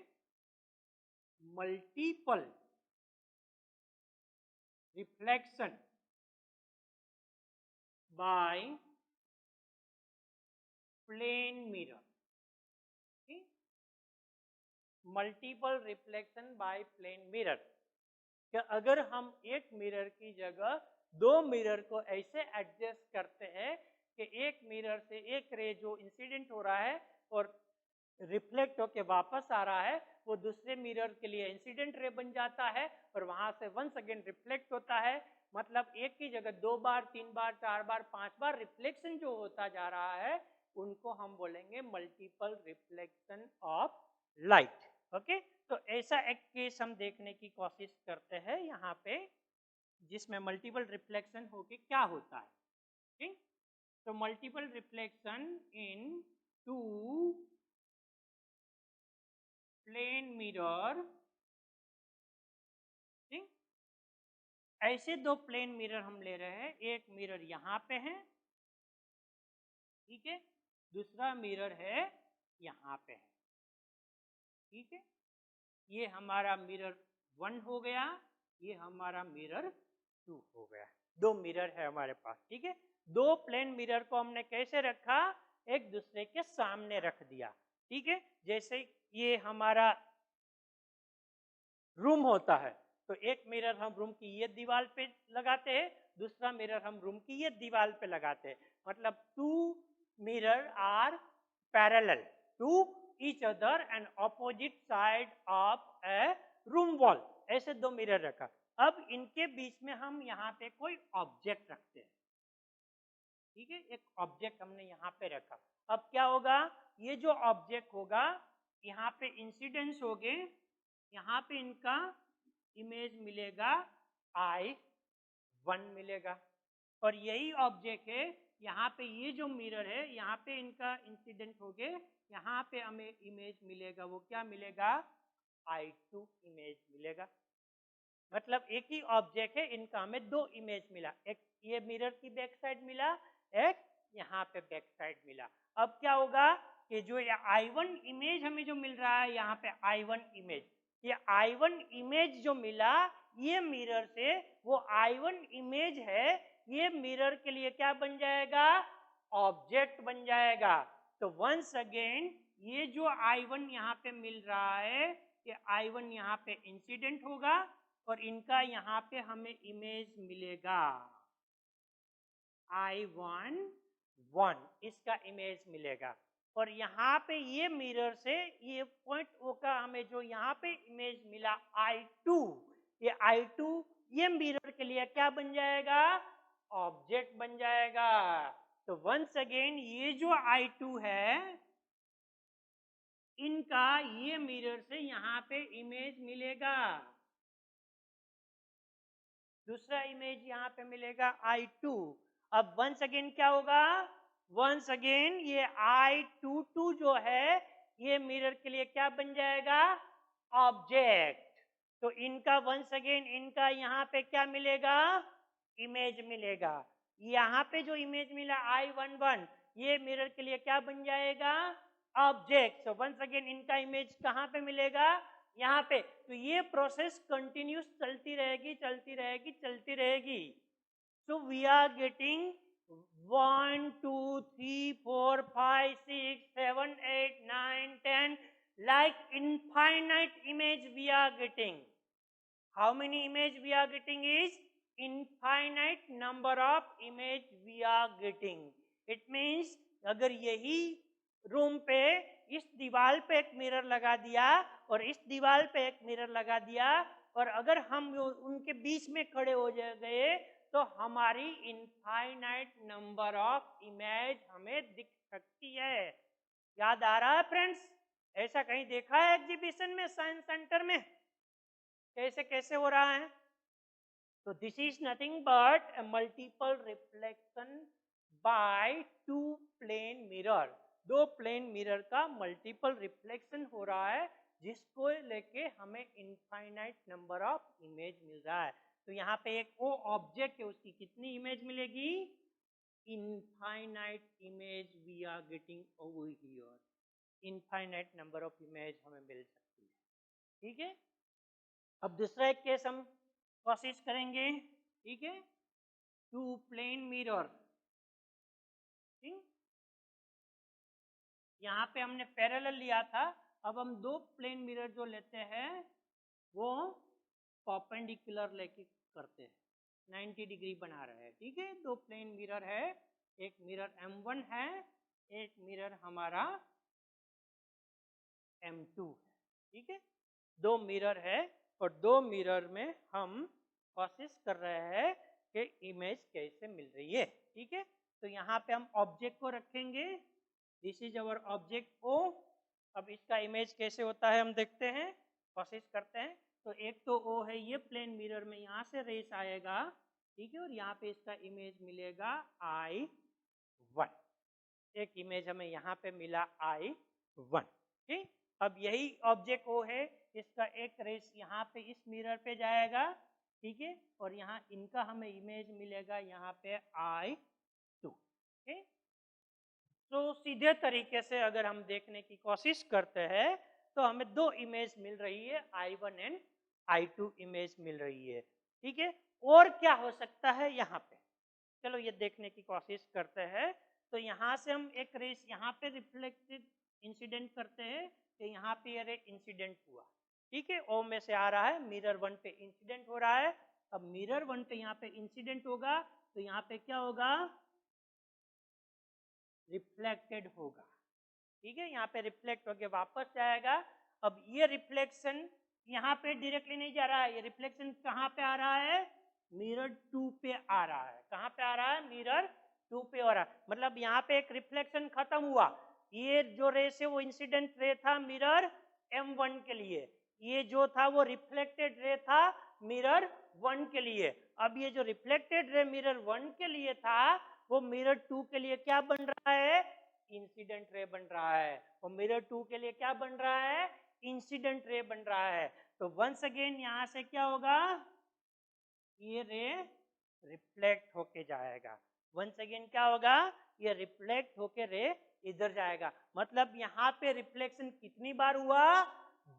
multiple reflection by plane mirror. Multiple reflection by plane mirror, कि अगर हम एक मिरर की जगह दो मिरर को ऐसे एडजस्ट करते हैं कि एक मिरर से एक रे जो इंसिडेंट हो रहा है और रिफ्लेक्ट होके वापस आ रहा है वो दूसरे मिरर के लिए इंसिडेंट रे बन जाता है और वहां से वंस अगेन रिफ्लेक्ट होता है। मतलब एक की जगह 2 बार 3 बार 4 बार 5 बार रिफ्लेक्शन जो होता जा रहा है उनको हम बोलेंगे multiple reflection of light. Okay, तो ऐसा एक केस हम देखने की कोशिश करते हैं यहाँ पे जिसमें मल्टीपल रिफ्लेक्शन होके क्या होता है। ठीक, तो multiple reflection in two plane mirror. ठीक, ऐसे दो प्लेन मिरर हम ले रहे हैं, एक मिरर यहाँ पे है, ठीक है, दूसरा मिरर है यहाँ पे है। ठीक है, ये हमारा मिरर 1 हो गया, ये हमारा मिरर 2 हो गया, दो मिरर है हमारे पास। ठीक है, दो प्लेन मिरर को हमने कैसे रखा, एक दूसरे के सामने रख दिया। ठीक है, जैसे ये हमारा रूम होता है तो एक मिरर हम रूम की ये दीवार पे लगाते हैं, दूसरा मिरर हम रूम की ये दीवार पे लगाते हैं। मतलब two mirror are parallel to each other and opposite side of a room wall, ऐसे दो मिरर रखा। अब इनके बीच में हम यहाँ पे कोई ऑब्जेक्ट रखते हैं। ठीक है, एक ऑब्जेक्ट हमने यहाँ पे रखा। अब क्या होगा, ये जो ऑब्जेक्ट होगा यहाँ पे इंसिडेंस हो गए, यहाँ पे इनका इमेज मिलेगा I1 मिलेगा, और यही ऑब्जेक्ट है यहाँ पे ये जो मिरर है यहाँ पे इनका इंसिडेंट हो गए, यहाँ पे हमें इमेज मिलेगा, वो क्या मिलेगा, I2 इमेज मिलेगा। मतलब एक ही ऑब्जेक्ट है, इनका हमें दो इमेज मिला, एक ये मिरर की बैक साइड मिला, एक यहाँ पे बैक साइड मिला। अब क्या होगा कि जो ये I1 इमेज हमें जो मिल रहा है यहाँ पे I1 इमेज, ये I1 इमेज जो मिला ये मिरर से, वो I1 इमेज है, ये मिरर के लिए क्या बन जाएगा, ऑब्जेक्ट बन जाएगा। तो वंस अगेन ये जो I1 यहाँ पे मिल रहा है, ये I1 यहाँ पे इंसिडेंट होगा और इनका यहाँ पे हमें इमेज मिलेगा I1 इसका इमेज मिलेगा। और यहाँ पे ये मिरर से ये पॉइंट ओ का हमें जो यहाँ पे इमेज मिला I2, ये I2 ये मिरर के लिए क्या बन जाएगा, ऑब्जेक्ट बन जाएगा। तो वंस अगेन ये जो I2 है इनका ये मिरर से यहाँ पे इमेज मिलेगा, दूसरा इमेज यहाँ पे मिलेगा I2। अब वंस अगेन क्या होगा, वंस अगेन ये I22 जो है ये मिरर के लिए क्या बन जाएगा, ऑब्जेक्ट। तो इनका वंस अगेन इनका यहाँ पे क्या मिलेगा, इमेज मिलेगा। यहाँ पे जो इमेज मिला I11 ये मिरर के लिए क्या बन जाएगा, ऑब्जेक्ट। सो वंस अगेन इनका इमेज कहाँ पे मिलेगा, यहाँ पे। तो ये प्रोसेस कंटिन्यूस चलती रहेगी चलती रहेगी चलती रहेगी। So we are getting 1 2 3 4 5 6 7 8 9 10 like infinite image we are getting. How many image we are getting is infinite number of image we are getting. It means अगर यही रूम पे इस दीवार पे एक मिरर लगा दिया और इस दीवार पे एक मिरर लगा दिया और अगर हम उनके बीच में खड़े हो गए तो हमारी इनफाइनाइट नंबर ऑफ इमेज हमें दिख सकती है। याद आ रहा है फ्रेंड्स, ऐसा कहीं देखा है एग्जीबिशन में, साइंस सेंटर में कैसे कैसे हो रहा है? तो this is nothing but a multiple reflection by two plane mirror। दो प्लेन मिरर का मल्टीपल रिफ्लेक्शन हो रहा है जिसको लेके हमें इनफाइनाइट नंबर ऑफ इमेज मिल रहा है। तो यहाँ पे एक वो ऑब्जेक्ट है उसकी कितनी इमेज मिलेगी, infinite image we are getting over here. Infinite number of image हमें मिल सकती है, ठीक है। अब दूसरा एक केस हम कोशिश करेंगे, ठीक है। टू प्लेन मिरर, ठीक, यहाँ पे हमने पैरेलल लिया था, अब हम दो प्लेन मिरर जो लेते हैं वो परपेंडिकुलर लेके करते हैं, 90 डिग्री बना रहे हैं, ठीक है। दो प्लेन मिरर है, एक मिरर M1 है, एक मिरर हमारा M2 है, ठीक है। दो मिरर है और दो मिरर में हम कोशिश कर रहे हैं कि इमेज कैसे मिल रही है, ठीक है। तो यहाँ पे हम ऑब्जेक्ट को रखेंगे, this is our object O। अब इसका इमेज कैसे होता है हम देखते हैं, कोशिश करते हैं। तो एक तो O है, ये प्लेन मिरर में यहाँ से रेस आएगा, ठीक है, और यहाँ पे इसका इमेज मिलेगा I1। एक इमेज हमें यहाँ पे मिला I1, ठीक। अब यही ऑब्जेक्ट O है, इसका एक रेस यहाँ पे इस मिरर पे जाएगा, ठीक है, और यहाँ इनका हमें इमेज मिलेगा यहाँ पे I2, ठीक। तो सीधे तरीके से अगर हम देखने की कोशिश करते हैं तो हमें दो इमेज मिल रही है, I1 एंड I2 इमेज मिल रही है, ठीक है। और क्या हो सकता है यहाँ पे, चलो ये देखने की कोशिश करते हैं। तो यहाँ से हम एक रेस यहाँ पे रिफ्लेक्टेड इंसिडेंट करते हैं कि यहाँ पे ये इंसिडेंट हुआ, ठीक है, O में से आ रहा है, मिरर 1 पे इंसिडेंट हो रहा है। अब मिरर 1 पे यहाँ पे इंसिडेंट होगा तो यहाँ पे क्या होगा, रिफ्लेक्टेड होगा, ठीक है, यहाँ पे रिफ्लेक्ट होके वापस जाएगा। अब ये रिफ्लेक्शन यहाँ पे डायरेक्टली नहीं जा रहा है, ये रिफ्लेक्शन कहाँ पे आ रहा है, मिरर 2 पे आ रहा है। कहाँ पे आ रहा है, मिरर 2 पे आ रहा है। मतलब यहाँ पे एक रिफ्लेक्शन खत्म हुआ, ये जो रेस है वो इंसिडेंट रे था मिरर M1 के लिए, ये जो था वो रिफ्लेक्टेड रे था मिरर 1 के लिए। अब ये जो रिफ्लेक्टेड रे मिरर 1 के लिए था वो मिरर 2 के लिए क्या बन रहा है, इंसिडेंट रे बन रहा है। और मिरर 2 के लिए क्या बन रहा है, इंसिडेंट रे बन रहा है। तो वंस अगेन यहाँ से क्या होगा, ये रे रिफ्लेक्ट होके जाएगा। वंस अगेन क्या होगा, ये रिफ्लेक्ट होके रे इधर जाएगा। मतलब यहाँ पे रिफ्लेक्शन कितनी बार हुआ,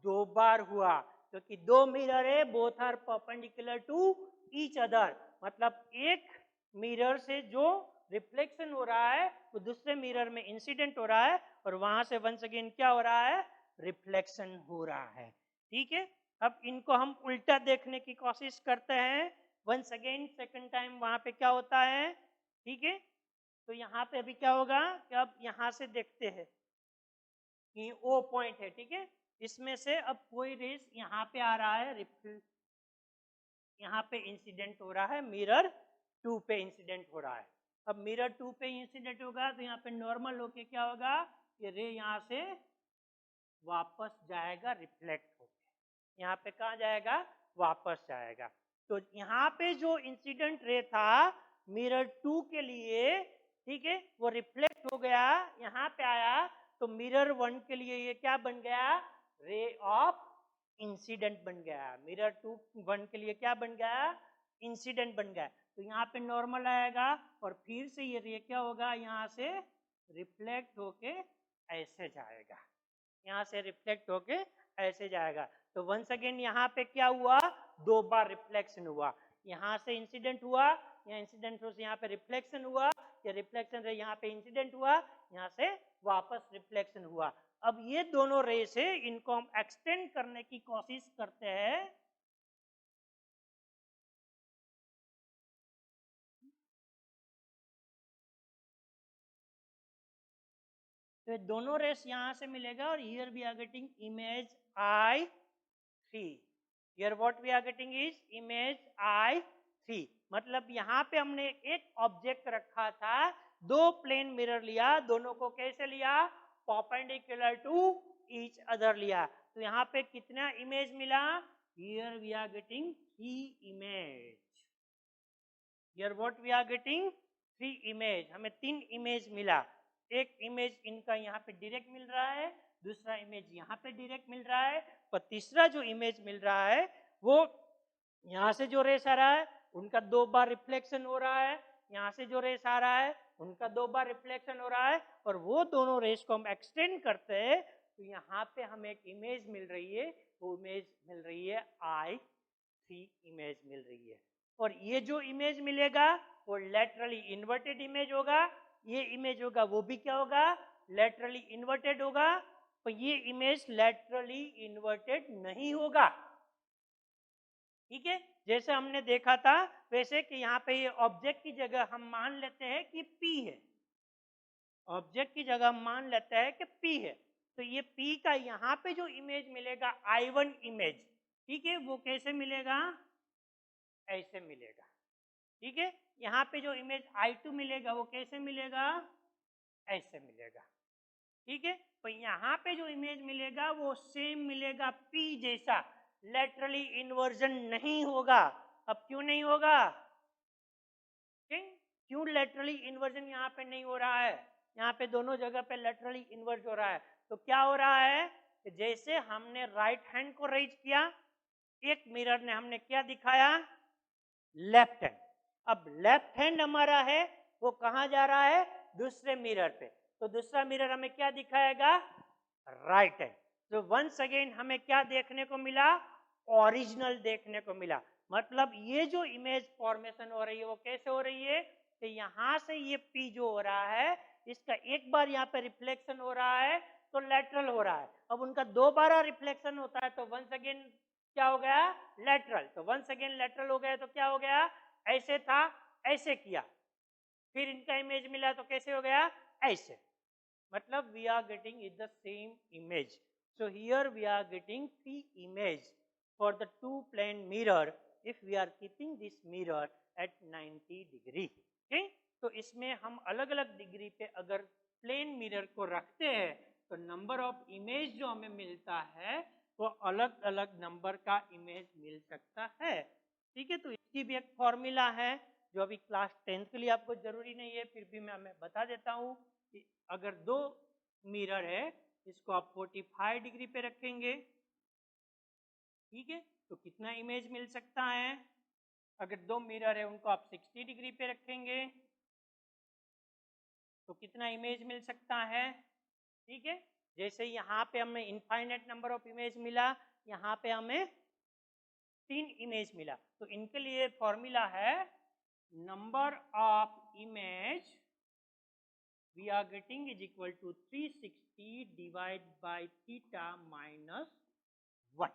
2 बार हुआ, क्योंकि दो मिरर है, both are perpendicular to each other. मतलब एक मिरर से जो रिफ्लेक्शन हो रहा है वो दूसरे मिरर में इंसिडेंट हो रहा है और वहां से वंस अगेन क्या हो रहा है, रिफ्लेक्शन हो रहा है, ठीक है। अब इनको हम उल्टा देखने की कोशिश करते हैं। वंस अगेन सेकंड टाइम वहां पे क्या होता है, ठीक है। तो यहाँ पे अभी क्या होगा कि अब यहाँ से देखते हैं कि O पॉइंट है, ठीक है, इसमें से अब कोई रेस यहाँ पे आ रहा है, यहाँ पे इंसिडेंट हो रहा है, मिरर 2 पे इंसिडेंट हो रहा है। अब मिरर 2 पे इंसिडेंट होगा तो यहाँ पे नॉर्मल होके क्या होगा, ये रे यहाँ से वापस जाएगा रिफ्लेक्ट होके, यहाँ पे कहाँ जाएगा, वापस जाएगा। तो यहाँ पे जो इंसिडेंट रे था मिरर 2 के लिए, ठीक है, वो रिफ्लेक्ट हो गया, यहाँ पे आया, तो मिरर 1 के लिए ये क्या बन गया, रे ऑफ इंसिडेंट बन गया। मिरर 1 के लिए क्या बन गया, इंसिडेंट बन गया। तो यहाँ पे नॉर्मल आएगा और फिर से ये रे क्या होगा, यहाँ से रिफ्लेक्ट होके ऐसे जाएगा, यहाँ से रिफ्लेक्ट होके ऐसे जाएगा। तो वंस अगेन यहाँ पे क्या हुआ, 2 बार रिफ्लेक्शन हुआ, यहाँ से इंसिडेंट हुआ, यहाँ इंसिडेंट से यहाँ पे रिफ्लेक्शन हुआ, या रिफ्लेक्शन से यहाँ पे इंसिडेंट हुआ, यहाँ से वापस रिफ्लेक्शन हुआ। अब ये दोनों रे से इनको हम एक्सटेंड करने की कोशिश करते हैं। तो ये दोनों रेस यहाँ से मिलेगा और here we are getting image I3। Here what we are getting is image I3। मतलब यहाँ पे हमने एक ऑब्जेक्ट रखा था, 2 प्लेन मिरर लिया, दोनों को कैसे लिया, परपेंडिकुलर टू ईच अदर लिया। तो यहाँ पे कितना इमेज मिला, here we are getting 3 image. Here what we are getting 3 image, हमें 3 इमेज मिला। एक इमेज इनका यहाँ पे डायरेक्ट मिल रहा है, दूसरा इमेज यहाँ पे डायरेक्ट मिल रहा है, और तीसरा जो इमेज मिल रहा है वो यहाँ से जो रेस आ रहा है उनका 2 बार रिफ्लेक्शन हो रहा है, यहाँ से जो रेस आ रहा है उनका 2 बार रिफ्लेक्शन हो रहा है, और वो दोनों रेस को हम एक्सटेंड करते हैं तो यहाँ पे हमें एक इमेज मिल रही है, वो इमेज मिल रही है I3 इमेज मिल रही है। और ये जो इमेज मिलेगा वो लेटरली इन्वर्टेड इमेज होगा, ये इमेज होगा वो भी क्या होगा, लेटरली इन्वर्टेड होगा, तो ये इमेज लेटरली इन्वर्टेड नहीं होगा। ठीक है, जैसे हमने देखा था वैसे कि यहाँ पे ये ऑब्जेक्ट की जगह हम मान लेते हैं कि P है, ऑब्जेक्ट की जगह हम मान लेते हैं कि P है, तो ये P का यहाँ पे जो इमेज मिलेगा I1 इमेज, ठीक है, वो कैसे मिलेगा, ऐसे मिलेगा। ठीक है, यहाँ पे जो इमेज I2 मिलेगा वो कैसे मिलेगा, ऐसे मिलेगा। ठीक है, तो यहाँ पे जो इमेज मिलेगा वो सेम मिलेगा P जैसा, लेटरली इन्वर्जन नहीं होगा। अब क्यों नहीं होगा, क्यों लेटरली इन्वर्जन यहाँ पे नहीं हो रहा है, यहाँ पे दोनों जगह पे लेटरली इन्वर्ज हो रहा है। तो क्या हो रहा है कि जैसे हमने राइट हैंड को रेज किया, एक मिरर ने हमने क्या दिखाया, लेफ्ट हैंड, अब लेफ्ट हैंड हमारा है वो कहाँ जा रहा है, दूसरे मिरर पे, तो दूसरा मिरर हमें क्या दिखाएगा, राइट हैंड। तो वंस अगेन हमें क्या देखने को मिला, ओरिजिनल देखने को मिला। मतलब ये जो इमेज फॉर्मेशन हो रही है वो कैसे हो रही है, तो यहाँ से ये P जो हो रहा है इसका एक बार यहाँ पे रिफ्लेक्शन हो रहा है तो लेटरल हो रहा है, अब उनका 2 बार रिफ्लेक्शन होता है तो वंस अगेन क्या हो गया, लेटरल। तो वंस अगेन लेटरल हो गया तो क्या हो गया, ऐसे था ऐसे किया, फिर इनका इमेज मिला तो कैसे हो गया, ऐसे। मतलब we are getting is the same image. So here we are getting 3 image for the 2 plane mirror if we are keeping this mirror at 90 degree. Okay? तो इसमें हम अलग अलग डिग्री पे अगर प्लेन मिरर को रखते हैं तो नंबर ऑफ इमेज जो हमें मिलता है वो अलग अलग नंबर का इमेज मिल सकता है। ठीक है, तो इसकी भी एक फॉर्मूला है जो अभी क्लास 10th के लिए आपको जरूरी नहीं है, फिर भी मैं बता देता हूँ कि अगर 2 मिरर है इसको आप 45 डिग्री पे रखेंगे, ठीक है, तो कितना इमेज मिल सकता है, अगर 2 मिरर है उनको आप 60 डिग्री पे रखेंगे तो कितना इमेज मिल सकता है। ठीक है, जैसे यहाँ पे हमें इनफाइनाइट नंबर ऑफ इमेज मिला, यहाँ पे हमें 3 इमेज मिला, तो इनके लिए फॉर्मूला है number of image we are getting is equal to 360 divided by theta minus 1,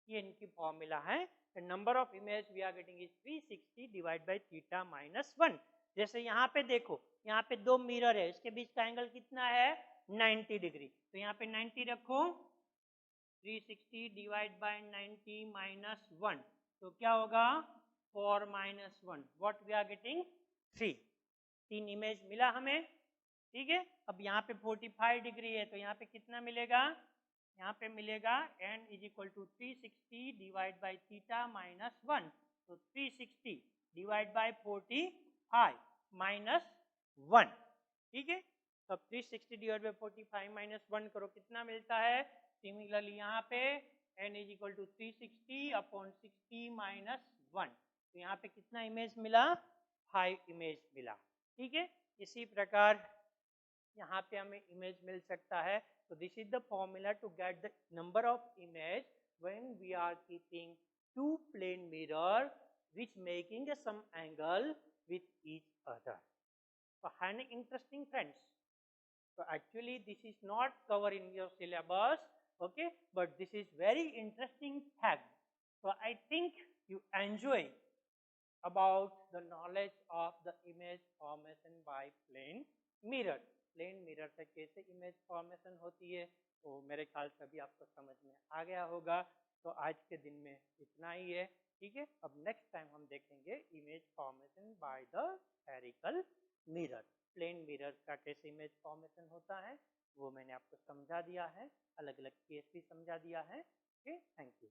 ये इनकी फॉर्मूला है। Number of image we are getting is 360 divided by theta minus 1। जैसे यहाँ पे देखो, यहाँ पे 2 मिरर है, इसके बीच का एंगल कितना है, 90 डिग्री, तो यहाँ पे 90 रखो, 360 डिवाइड बाय 90 माइनस 1, तो क्या होगा 4 minus 1, what we are getting 3, 3 image मिला हमें। ठीक है, अब यहाँ पे 45 डिग्री है तो यहाँ पे कितना मिलेगा यहाँ पे मिलेगा n is equal to 360 divide by theta minus 1, तो 360 डिवाइड बाई 45 माइनस 1, ठीक है। तो 360 डिवाइड बाई 45 माइनस 1 करो, कितना मिलता है? सिमिलरली यहाँ पे n is equal to 360 upon 60 minus 1, तो यहाँ पे कितना इमेज मिला? 5 इमेज मिला, ठीक है। इसी प्रकार यहाँ पे हमें इमेज मिल सकता है। तो this is the formula to get the number of image when we are keeping two plane mirror which making some angle with each other. So highly interesting, friends. So actually this is not covered in your syllabus, okay, but this is very interesting fact. So I think you enjoy about the knowledge of the image formation by plane mirror. Plane mirror से कैसे image formation होती है, तो मेरे ख्याल से अभी आपको समझ में आ गया होगा। तो आज के दिन में इतना ही है, ठीक है। अब नेक्स्ट टाइम हम देखेंगे image formation by the spherical mirror. Plane mirror का कैसे इमेज फॉर्मेशन होता है वो मैंने आपको समझा दिया है, अलग अलग केस भी समझा दिया है। Okay, thank you.